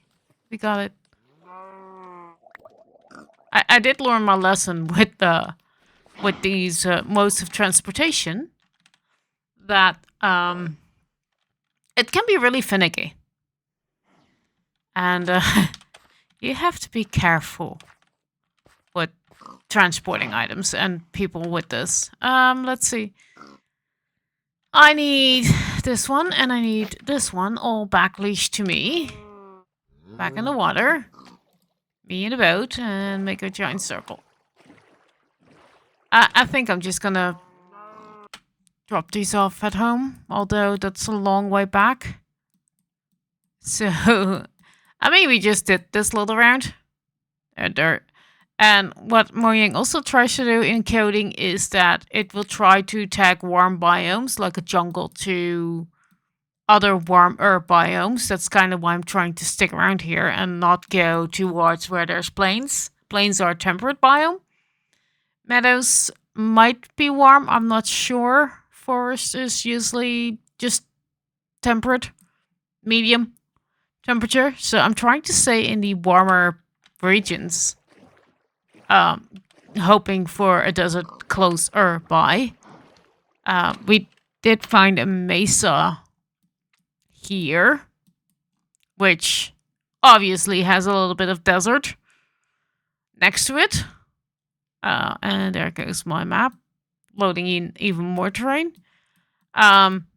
We got it. I did learn my lesson with these modes of transportation that it can be really finicky. And you have to be careful with transporting items and people with this. Let's see. I need this one and I need this one all back leashed to me. Back in the water. Me in the boat and make a giant circle. I think I'm just gonna drop these off at home, although that's a long way back. So, I mean, we just did this little round. And what Mojang also tries to do in coding is that it will try to tag warm biomes, like a jungle, to other warmer biomes. That's kind of why I'm trying to stick around here and not go towards where there's plains. Plains are a temperate biome. Meadows might be warm, I'm not sure. Forest is usually just temperate, medium temperature. So I'm trying to stay in the warmer regions. Hoping for a desert closer by. We did find a mesa here, which obviously has a little bit of desert next to it. And there goes my map, loading in even more terrain.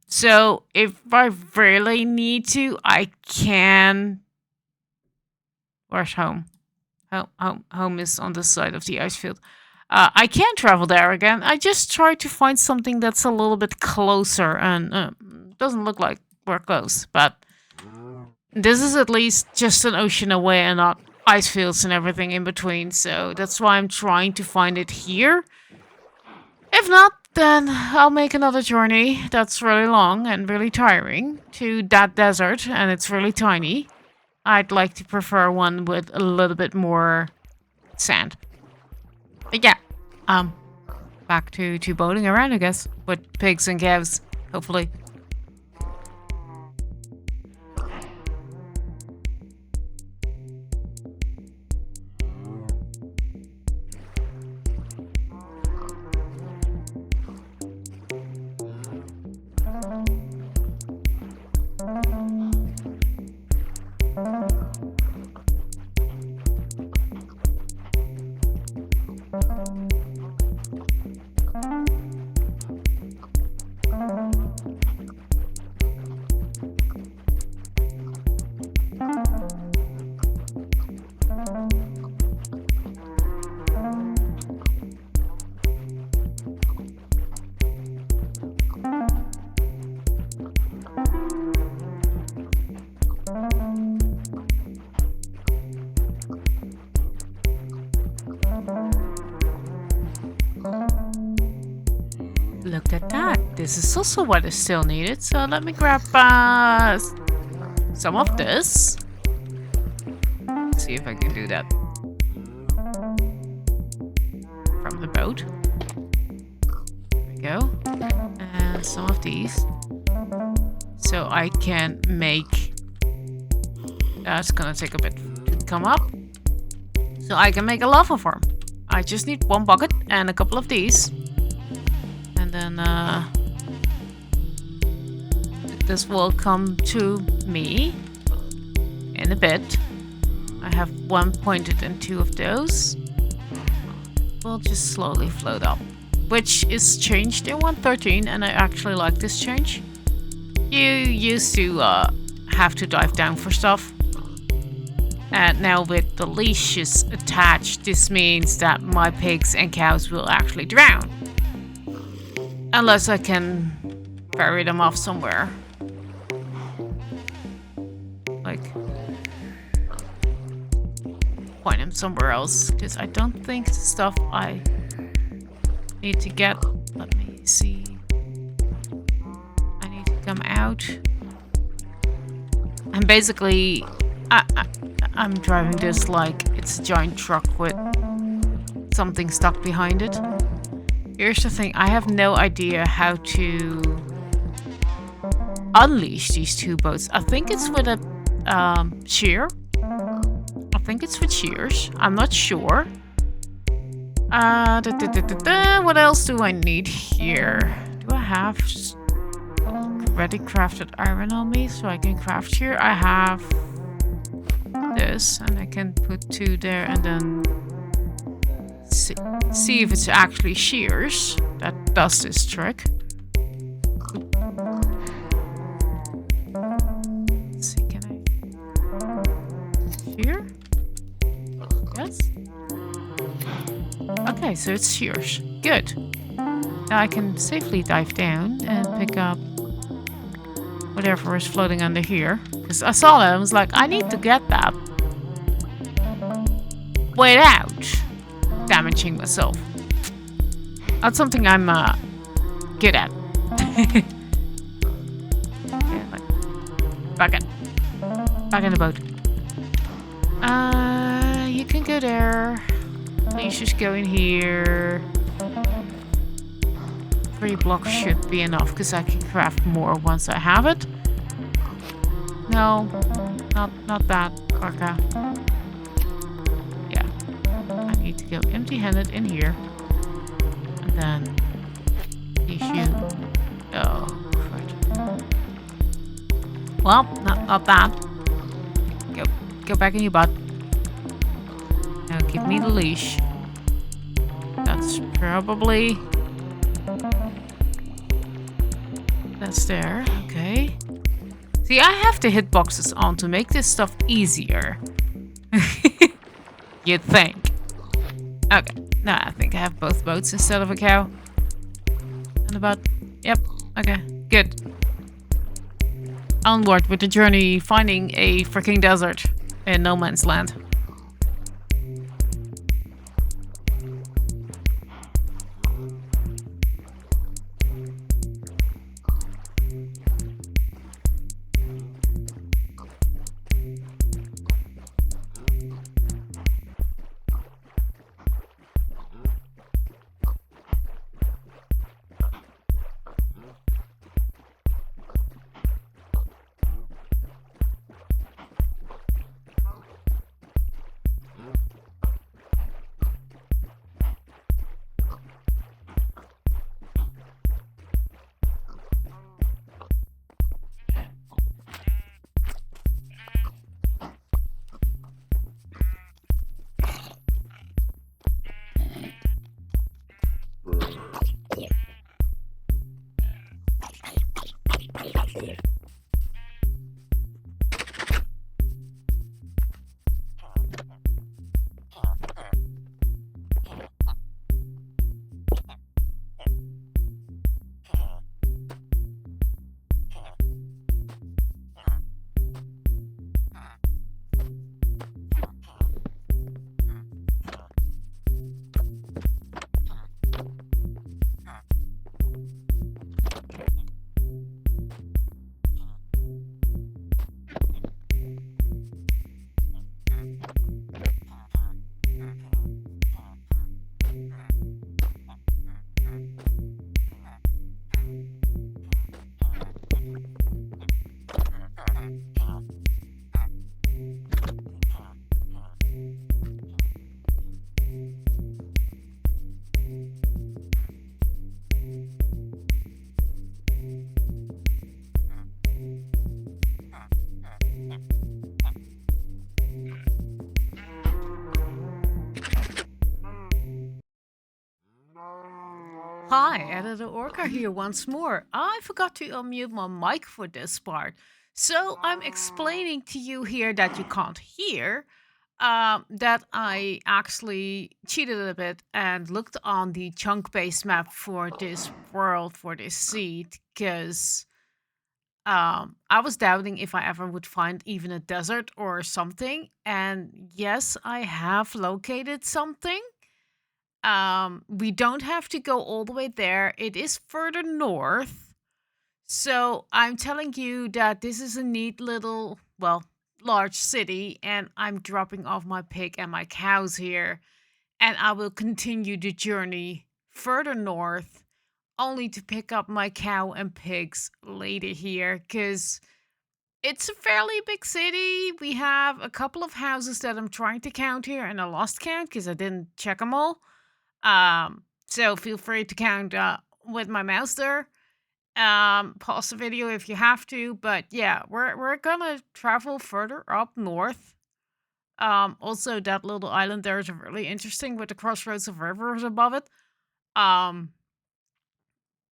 So if I really need to, I can... Where's home? Home is on the side of the ice field. I can travel there again. I just try to find something that's a little bit closer, and doesn't look like we're close, but this is at least just an ocean away and not ice fields and everything in between, so that's why I'm trying to find it here. If not, then I'll make another journey that's really long and really tiring to that desert, and it's really tiny. I'd like to prefer one with a little bit more sand. But yeah, back to boating around, I guess, with pigs and calves, hopefully. Look at that. This is also what is still needed. So let me grab some of this. see if I can do that from the boat. There we go. And some of these. So I can make... That's gonna take a bit to come up. So I can make a lava farm. I just need 1 bucket and a couple of these. And then this will come to me in a bit. I have 1 pointed and 2 of those. We'll just slowly float up. Which is changed in 1.13 and I actually like this change. You used to have to dive down for stuff. And now with the leashes attached, this means that my pigs and cows will actually drown. Unless I can ferry them off somewhere. Like, point them somewhere else. Because I don't think the stuff I need to get... Let me see. I need to come out. And basically... I'm driving this like it's a giant truck with something stuck behind it. Here's the thing, I have no idea how to unleash these 2 boats. I think it's with a shear. I think it's with shears. I'm not sure. What else do I need here? Do I have already crafted iron on me so I can craft here? I have... this and I can put 2 there and then see if it's actually shears that does this trick. Let's see, can I shear? Yes. Okay, so it's shears. Good. Now I can safely dive down and pick up whatever is floating under here. Because I saw that, I was like, I need to get that without damaging myself. That's something I'm good at. Okay, like, back in the boat. You can go there. Please just go in here. 3 blocks should be enough because I can craft more once I have it. No, not that, Orca. Yeah, I need to go empty-handed in here, and then issue. Oh, crud. Well, not that. Go back in your butt. Now give me the leash. That's probably... That's there, okay. See, I have the hitboxes on to make this stuff easier. You'd think. Okay, now I think I have both boats instead of a cow. And a butt. Yep, okay, good. Onward with the journey, finding a freaking desert in no man's land. Hi, Editor Orca here once more. I forgot to unmute my mic for this part. So I'm explaining to you here that you can't hear that I actually cheated a bit and looked on the chunk-based map for this world, for this seed, because I was doubting if I ever would find even a desert or something. And yes, I have located something. We don't have to go all the way there. It is further north. So I'm telling you that this is a neat little, well, large city, and I'm dropping off my pig and my cows here, and I will continue the journey further north, only to pick up my cow and pigs later here, because it's a fairly big city. We have a couple of houses that I'm trying to count here, and I lost count because I didn't check them all. So feel free to count with my mouse there. Pause the video if you have to, but yeah, we're gonna travel further up north. Also that little island there is really interesting with the crossroads of rivers above it.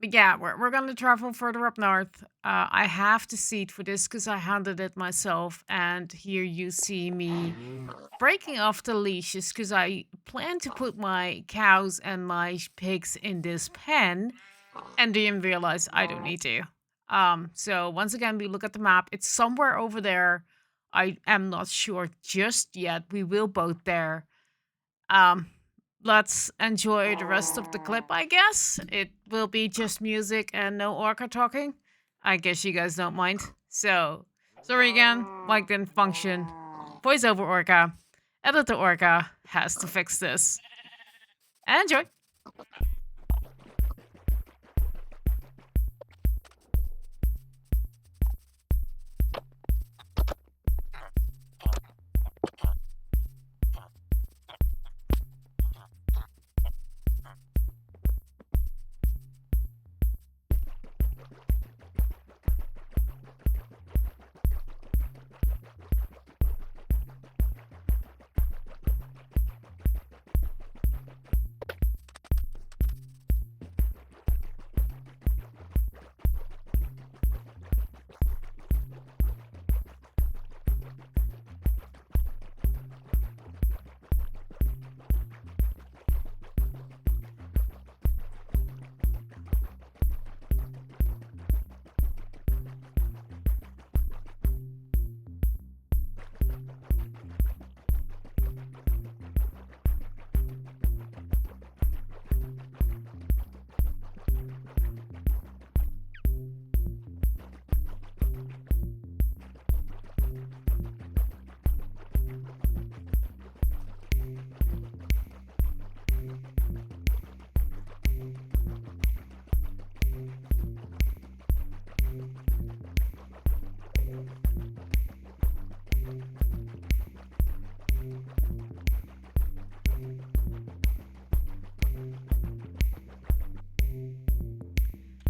But yeah, we're gonna travel further up north. I have the seed for this because I handled it myself, and here you see me breaking off the leashes because I plan to put my cows and my pigs in this pen, and didn't realize I don't need to. So once again, we look at the map. It's somewhere over there. I am not sure just yet. We will boat there. Um, let's enjoy the rest of the clip, I guess. It will be just music and no Orca talking. I guess you guys don't mind. So, sorry again, mic didn't function. Voiceover Orca. Editor Orca has to fix this. Enjoy!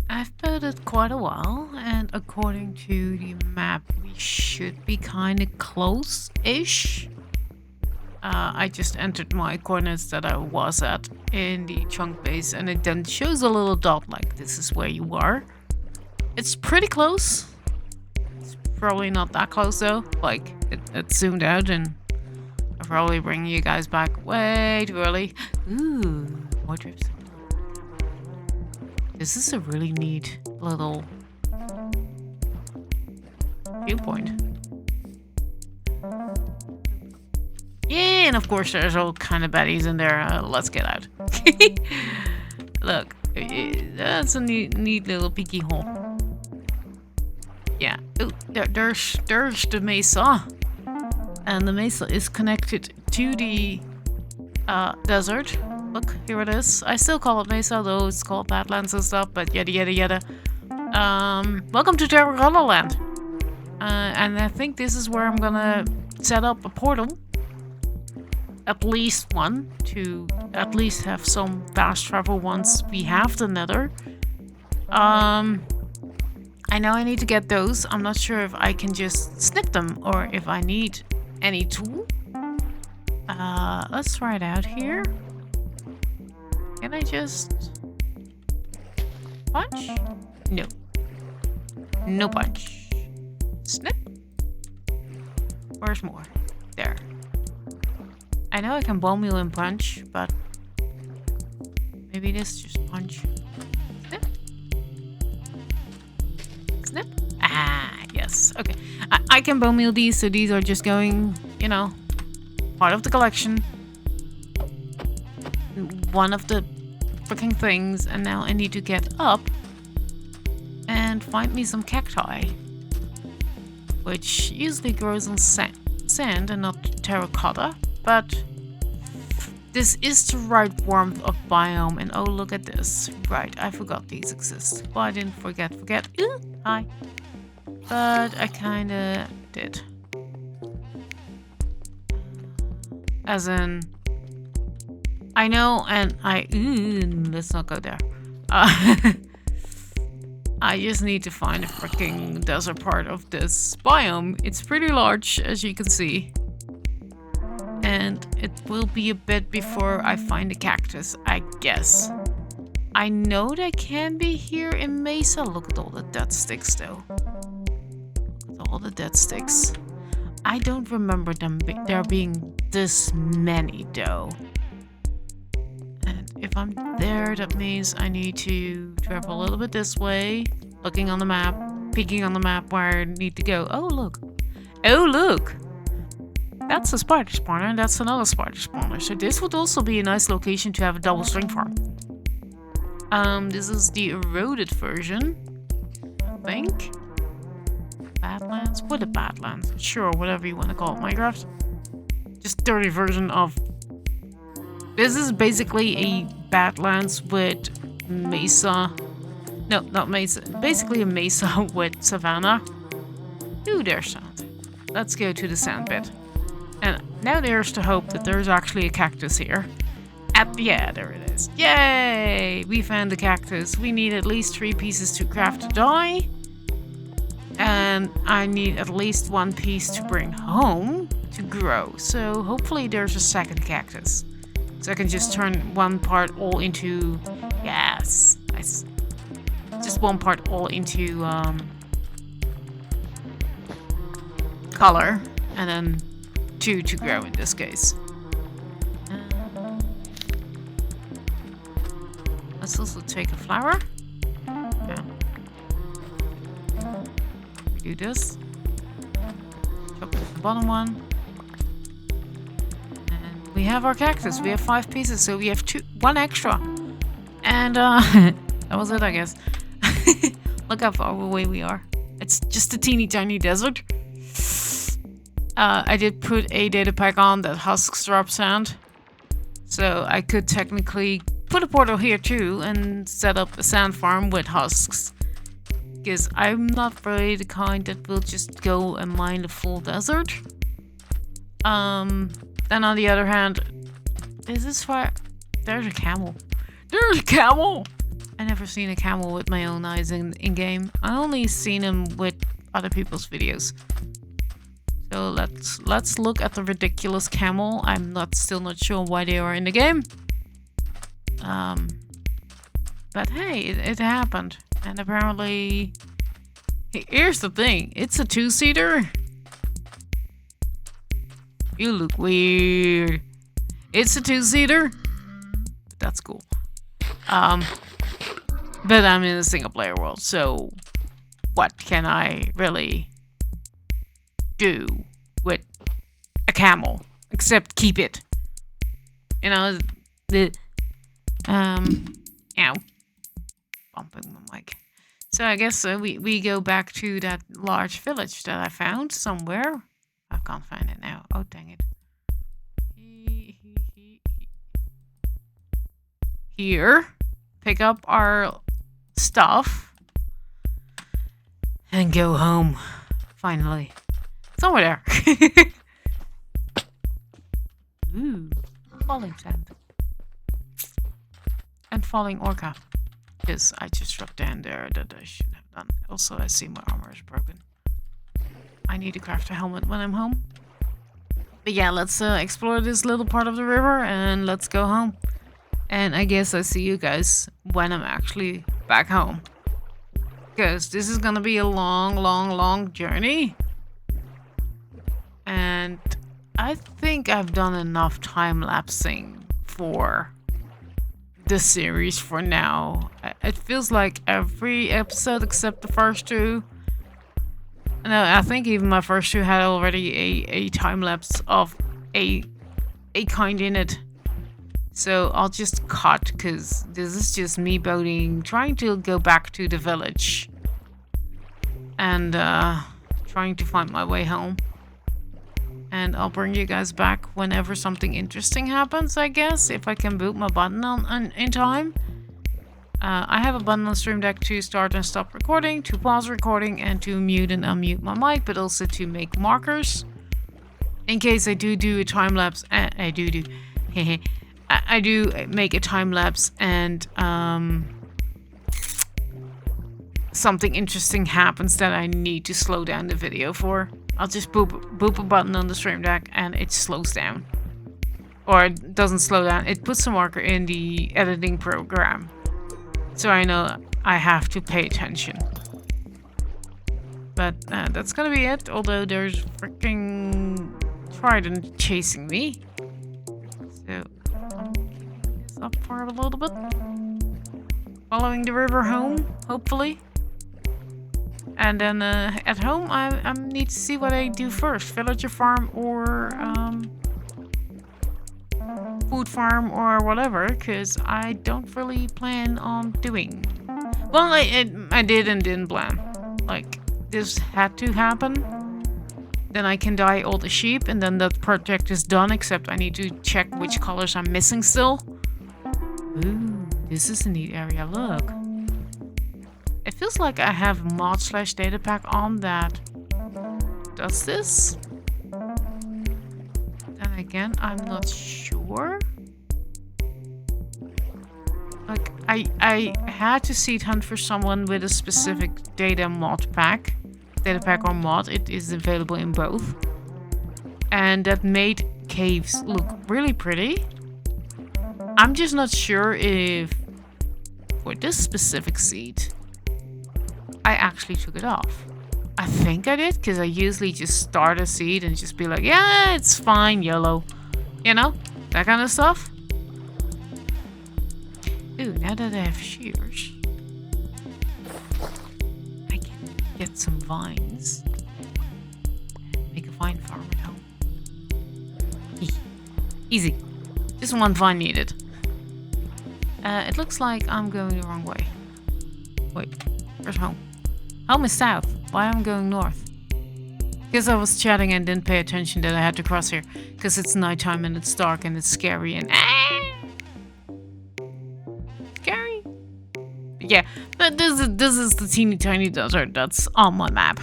I've built it quite a while, and according to the map, we should be kind of close-ish. I just entered my coordinates that I was at in the chunk base, and it then shows a little dot like this is where you are. It's pretty close. It's probably not that close though. Like, it zoomed out, and I'll probably bring you guys back way too early. Ooh, more drips. This is a really neat little viewpoint. Yeah, and of course there's all kind of baddies in there. Let's get out. Look, that's a neat little peeky hole. Yeah. Oh, there's the mesa, and the mesa is connected to the desert. Look, here it is. I still call it mesa, though it's called Badlands and stuff, but yada yada yada. Welcome to Terracotta Land. And I think this is where I'm gonna set up a portal. At least one, to at least have some fast travel once we have the nether. I know I need to get those. I'm not sure if I can just snip them or if I need any tool. Let's try it out here. Can I just Punch? No. No punch. Snip. Where's more? There. I know I can bone meal and punch, but maybe this just punch. Snip. Snip. Ah, yes. Okay. I can bone meal these, so these are just going, you know, part of the collection. One of the freaking things, and now I need to get up and find me some cacti, which usually grows on sand and not terracotta, but this is the right warmth of biome. And oh, look at this. Right, I forgot these exist. Well, I didn't forget. Ooh, hi. But I kinda did. As in, I know, and let's not go there. I just need to find a freaking desert part of this biome. It's pretty large, as you can see. And it will be a bit before I find a cactus, I guess. I know they can be here in Mesa. Look at all the dead sticks, though. Look at all the dead sticks. I don't remember there being this many, though. And if I'm there, that means I need to travel a little bit this way, looking on the map, peeking on the map where I need to go. Oh, look. Oh, look. That's a spider spawner, and that's another spider spawner. So this would also be a nice location to have a double string farm. This is the eroded version, I think. Badlands? What a Badlands? Sure, whatever you want to call it, Minecraft. Just dirty version of... This is basically a Badlands with Mesa. No, not Mesa. Basically a Mesa with Savannah. Ooh, there's sand. Let's go to the sand bit. And now there's the hope that there's actually a cactus here. Yeah, there it is. Yay! We found the cactus. We need at least 3 pieces to craft a dye. And I need at least 1 piece to bring home to grow. So hopefully there's a second cactus. So I can just turn one part all into... Yes! Nice. Just one part all into color. And then 2 to grow in this case. Let's also take a flower. Yeah. We do this. Chop the bottom one. And we have our cactus. We have 5 pieces, so we have 1 extra. And that was it, I guess. Look how far away we are. It's just a teeny tiny desert. I did put a data pack on that husks drop sand. So I could technically put a portal here too and set up a sand farm with husks. Because I'm not really the kind that will just go and mine the full desert. Then on the other hand, is this fire? There's a camel. There's a camel! I never seen a camel with my own eyes in game. I only seen him with other people's videos. So let's look at the ridiculous camel. I'm still not sure why they are in the game. But hey, it happened. And apparently... Here's the thing. It's a 2-seater. You look weird. It's a 2-seater. That's cool. But I'm in a single player world, so... What can I really... do with a camel except keep it, you know, ow, bumping my mic. So I guess we go back to that large village that I found somewhere. I can't find it now. Oh, dang it. Here, pick up our stuff and go home finally. Somewhere there. Ooh, falling sand. And falling orca. Because I just dropped down there that I shouldn't have done. Also, I see my armor is broken. I need to craft a helmet when I'm home. But yeah, let's explore this little part of the river and let's go home. And I guess I see you guys when I'm actually back home. Because this is gonna be a long journey. And I think I've done enough time-lapsing for this series for now. It feels like every episode except the first two. No, I think even my first two had already a time-lapse of a kind in it. So I'll just cut, because this is just me boating, trying to go back to the village. And trying to find my way home. And I'll bring you guys back whenever something interesting happens, I guess. If I can boot my button on in time. I have a button on Stream Deck to start and stop recording, to pause recording, and to mute and unmute my mic, but also to make markers. In case I do a time lapse. I do. I do make a time lapse and something interesting happens that I need to slow down the video for. I'll just boop a button on the Stream Deck and it slows down. Or it doesn't slow down. It puts a marker in the editing program. So I know I have to pay attention. But that's gonna be it. Although there's freaking Trident chasing me. So I'm keeping this up for a little bit. Following the river home, hopefully. And then at home, I need to see what I do first. Villager farm or food farm or whatever. Because I don't really plan on doing. Well, I did and didn't plan. Like, this had to happen. Then I can dye all the sheep. And then that project is done. Except I need to check which colors I'm missing still. Ooh, this is a neat area. Look. It feels like I have mod/datapack on that does this. Then again, I'm not sure. Like, I had to seed hunt for someone with a specific datapack or mod. It is available in both. And that made caves look really pretty. I'm just not sure if for this specific seed I actually took it off. I think I did, because I usually just start a seed and just be like, yeah, it's fine, yellow. You know? That kind of stuff. Ooh, now that I have shears, I can get some vines. Make a vine farm at home. Easy. Just one vine needed. It looks like I'm going the wrong way. Wait, where's home? Home is south. Why am I going north? Because I was chatting and didn't pay attention that I had to cross here. Because it's nighttime and it's dark and it's scary and scary. Yeah, but this is the teeny tiny desert that's on my map.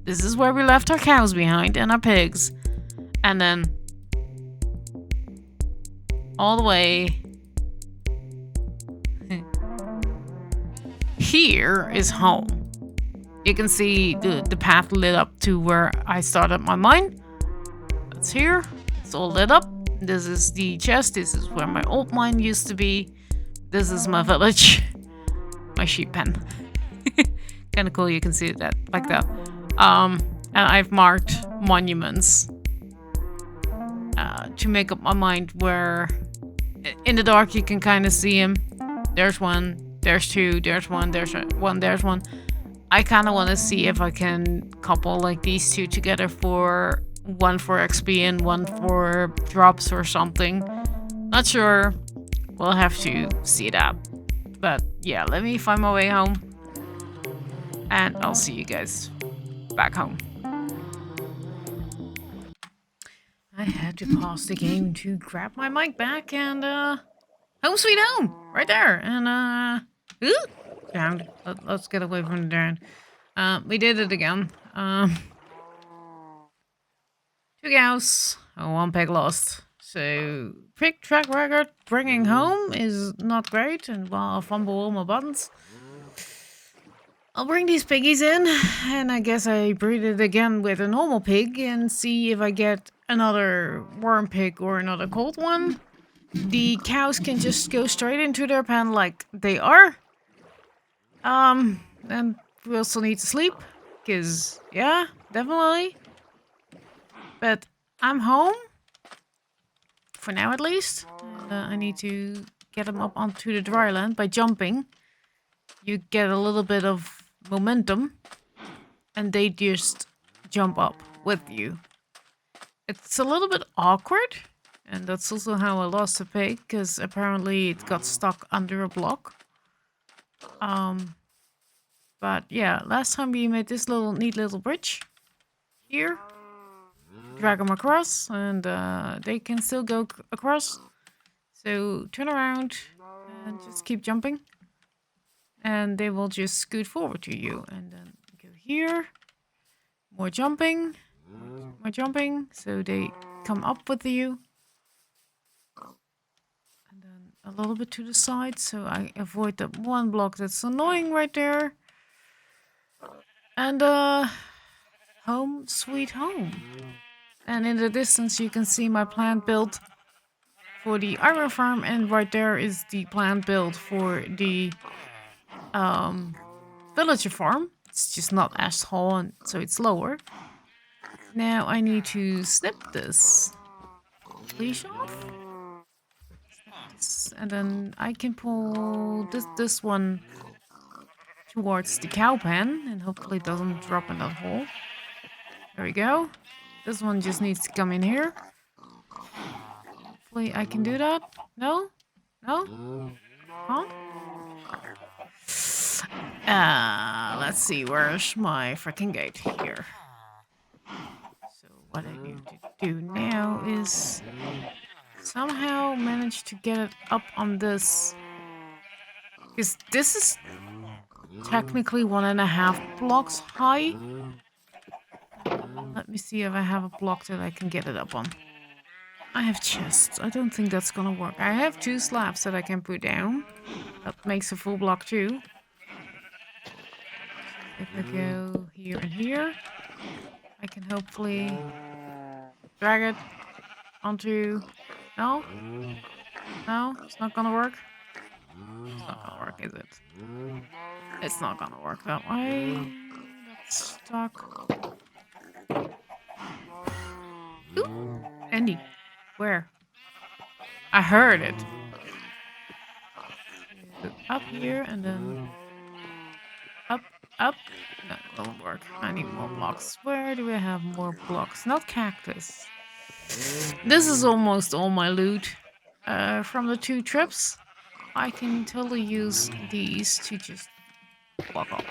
This is where we left our cows behind and our pigs. And then all the way here is home. You can see the path lit up to where I started my mine. That's here. It's all lit up. This is the chest. This is where my old mine used to be. This is my village. My sheep pen. Kind of cool. You can see that like that. And I've marked monuments to make up my mind where in the dark you can kind of see them. There's one. There's two, there's one, there's one, there's one. I kind of want to see if I can couple like these two together for one for XP and one for drops or something. Not sure. We'll have to see that. But yeah, let me find my way home. And I'll see you guys back home. I had to pause the game to grab my mic back and home sweet home! Right there! And drowned. Let's get away from the drown. We did it again. 2 cows, 1 pig lost. So, pig track record bringing home is not great, and while I fumble all my buttons, I'll bring these piggies in, and I guess I breed it again with a normal pig and see if I get another worm pig or another cold one. the cows can just go straight into their pen like they are. And we also need to sleep, because, yeah, definitely. But I'm home, for now at least. And I need to get them up onto the dry land by jumping. You get a little bit of momentum, and they just jump up with you. It's a little bit awkward, and that's also how I lost the pig, because apparently it got stuck under a block. But yeah, last time we made this neat little bridge here. Drag them across, and they can still go across. So turn around and just keep jumping, and they will just scoot forward to you. And then go here, more jumping, more jumping, so they come up with you. And then a little bit to the side, so I avoid that one block that's annoying right there. And home sweet home. And in the distance you can see my plant build for the iron farm, and right there is the plant build for the villager farm. It's just not as tall, and so it's lower. Now I need to snip this leash off. And then I can pull this one towards the cow pen, and hopefully it doesn't drop in that hole. There we go. This one just needs to come in here. Hopefully I can do that. No? No? Huh? Let's see, where's my freaking gate? Here. So what I need to do now is somehow manage to get it up on this. Because this is technically 1.5 blocks high. Let me see if I have a block that I can get it up on. I have chests. I don't think that's gonna work. I have 2 slabs that I can put down. That makes a full block too. If I go here and here, I can hopefully drag it onto... No? No? It's not gonna work? It's not gonna work, is it? It's not gonna work that way. That's stuck. Ooh, Andy. Where? I heard it. Up here and then up, up. No, it won't work. I need more blocks. Where do I have more blocks? Not cactus. This is almost all my loot from the 2 trips. I can totally use these to just block up.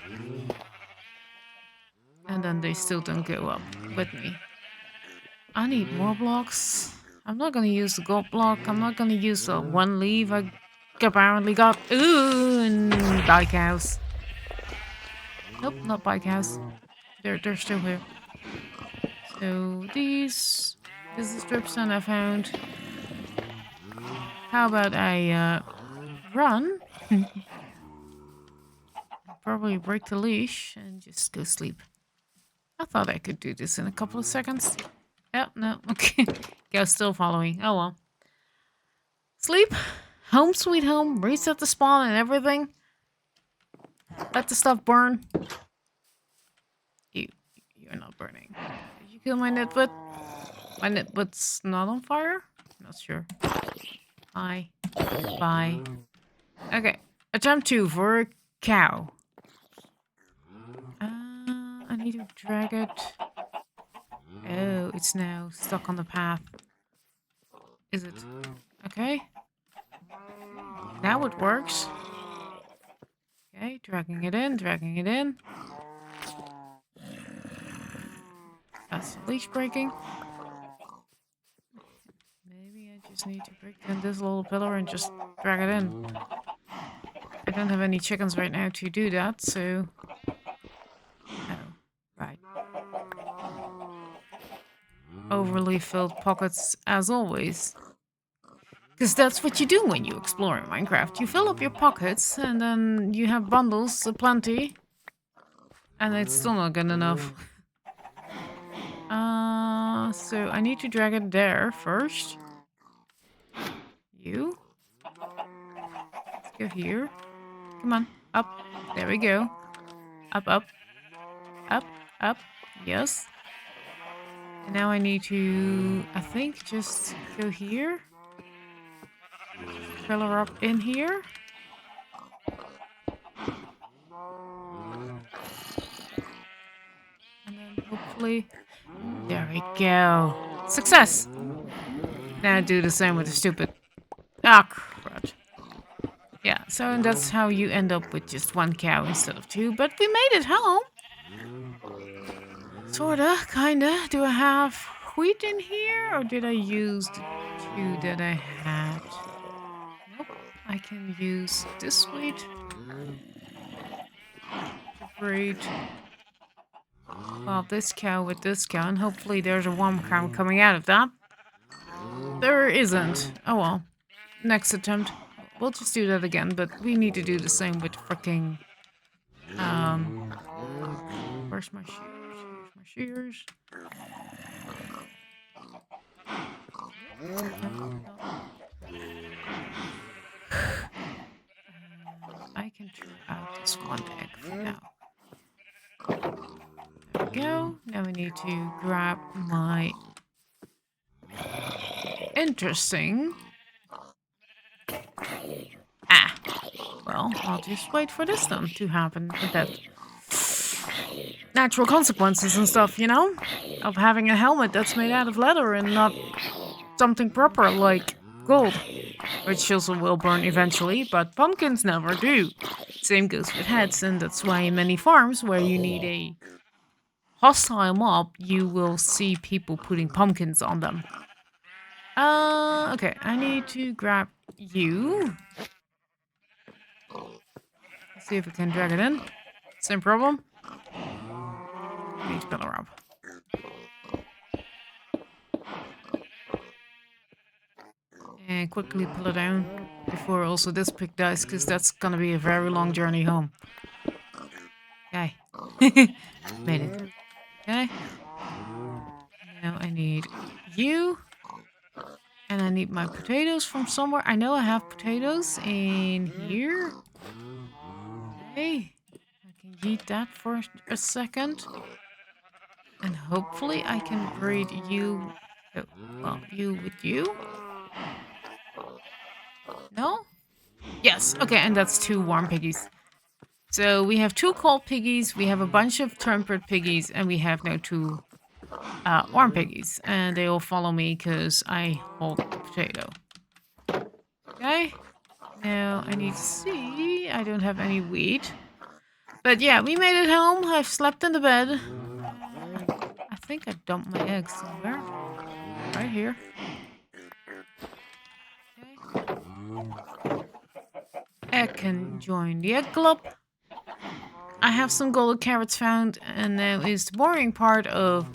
And then they still don't go up with me. I need more blocks. I'm not gonna use the gold block. I'm not gonna use the 1 leaf I apparently got. Ooh, and bike house. Nope, not bike house. They're still here. So this is dripstone I found. How about I run? Probably break the leash and just go sleep. I thought I could do this in a couple of seconds. Oh, no, okay. Go still following. Oh well. Sleep. Home sweet home. Reset the spawn and everything. Let the stuff burn. You're not burning. Did you kill my nitbit? My nitbit's not on fire? Not sure. Bye. Bye. Okay. Attempt 2 for a cow. I need to drag it. Oh, it's now stuck on the path. Is it? Okay. Now it works. Okay, dragging it in, dragging it in. That's the leash breaking. Maybe I just need to break in this little pillar and just drag it in. I don't have any chickens right now to do that, so... Oh, right. Overly filled pockets as always. Because that's what you do when you explore in Minecraft. You fill up your pockets and then you have bundles aplenty. And it's still not good enough. So I need to drag it there first. You. Let's go here. Come on. Up. There we go. Up, up. Up, up. Yes. And now I need to, I think, just go here. Fill her up in here. And then hopefully, there we go. Success! Now do the same with the stupid. Ah, crud. Yeah, so that's how you end up with just one cow instead of two. But we made it home. Sorta, kinda. Do I have wheat in here? Or did I use the two that I had? Nope. I can use this wheat. Great. Well, this cow with this cow. And hopefully there's a warm cow coming out of that. There isn't. Oh well. Next attempt. We'll just do that again, but we need to do the same with fricking... Where's my shears? Here's my shears. I can throw out this one egg for now. There we go. Now we need to grab my... Interesting. Ah. Well, I'll just wait for this then to happen with that natural consequences and stuff, you know? Of having a helmet that's made out of leather and not something proper like gold. Which also will burn eventually, but pumpkins never do. Same goes with heads, and that's why in many farms where you need a hostile mob, you will see people putting pumpkins on them. Okay, I need to grab you. Let's see if we can drag it in. Same problem. Need to fill her up. And quickly pull it down before also this pig dies, because that's gonna be a very long journey home. Okay. Made it. Okay. Now I need you. And I need my potatoes from somewhere. I know I have potatoes in here. Okay. I can eat that for a second. And hopefully I can breed you... Oh, well, you with you. No? Yes. Okay, and that's 2 warm piggies. So we have 2 cold piggies, we have a bunch of temperate piggies, and we have now 2 warm piggies. And they all follow me because I hold the potato. Okay. Now I need to see. I don't have any wheat. But yeah, we made it home. I've slept in the bed. I think I dumped my eggs somewhere. Right here. Okay. Egg can join the egg club. I have some golden carrots found, and now is the boring part of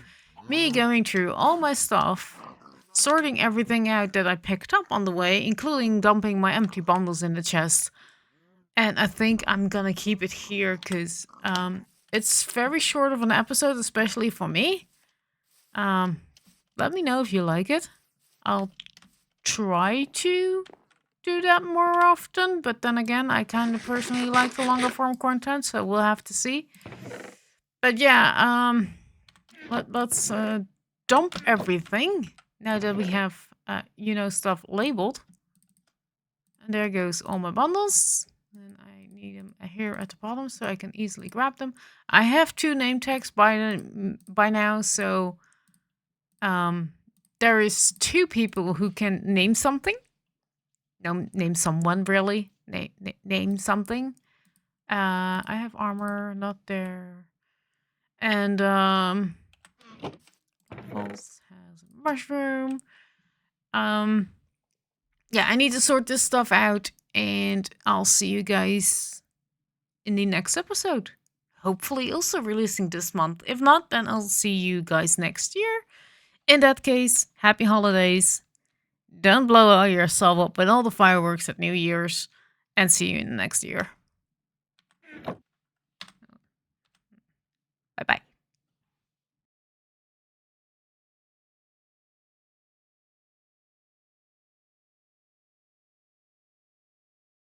me going through all my stuff, sorting everything out that I picked up on the way, including dumping my empty bundles in the chest. And I think I'm gonna keep it here because it's very short of an episode, especially for me. Let me know if you like it. I'll try to do that more often, but then again, I kind of personally like the longer form content, so we'll have to see. But yeah, let's dump everything now that we have stuff labeled. And there goes all my bundles. And I need them here at the bottom so I can easily grab them. I have 2 name tags by now, so there is 2 people who can name something. No, name someone, really. Name something. I have armor, not there. And Pulse has a mushroom. Yeah, I need to sort this stuff out, and I'll see you guys in the next episode. Hopefully also releasing this month. If not, then I'll see you guys next year. In that case, happy holidays. Don't blow yourself up with all the fireworks at New Year's, and see you in the next year.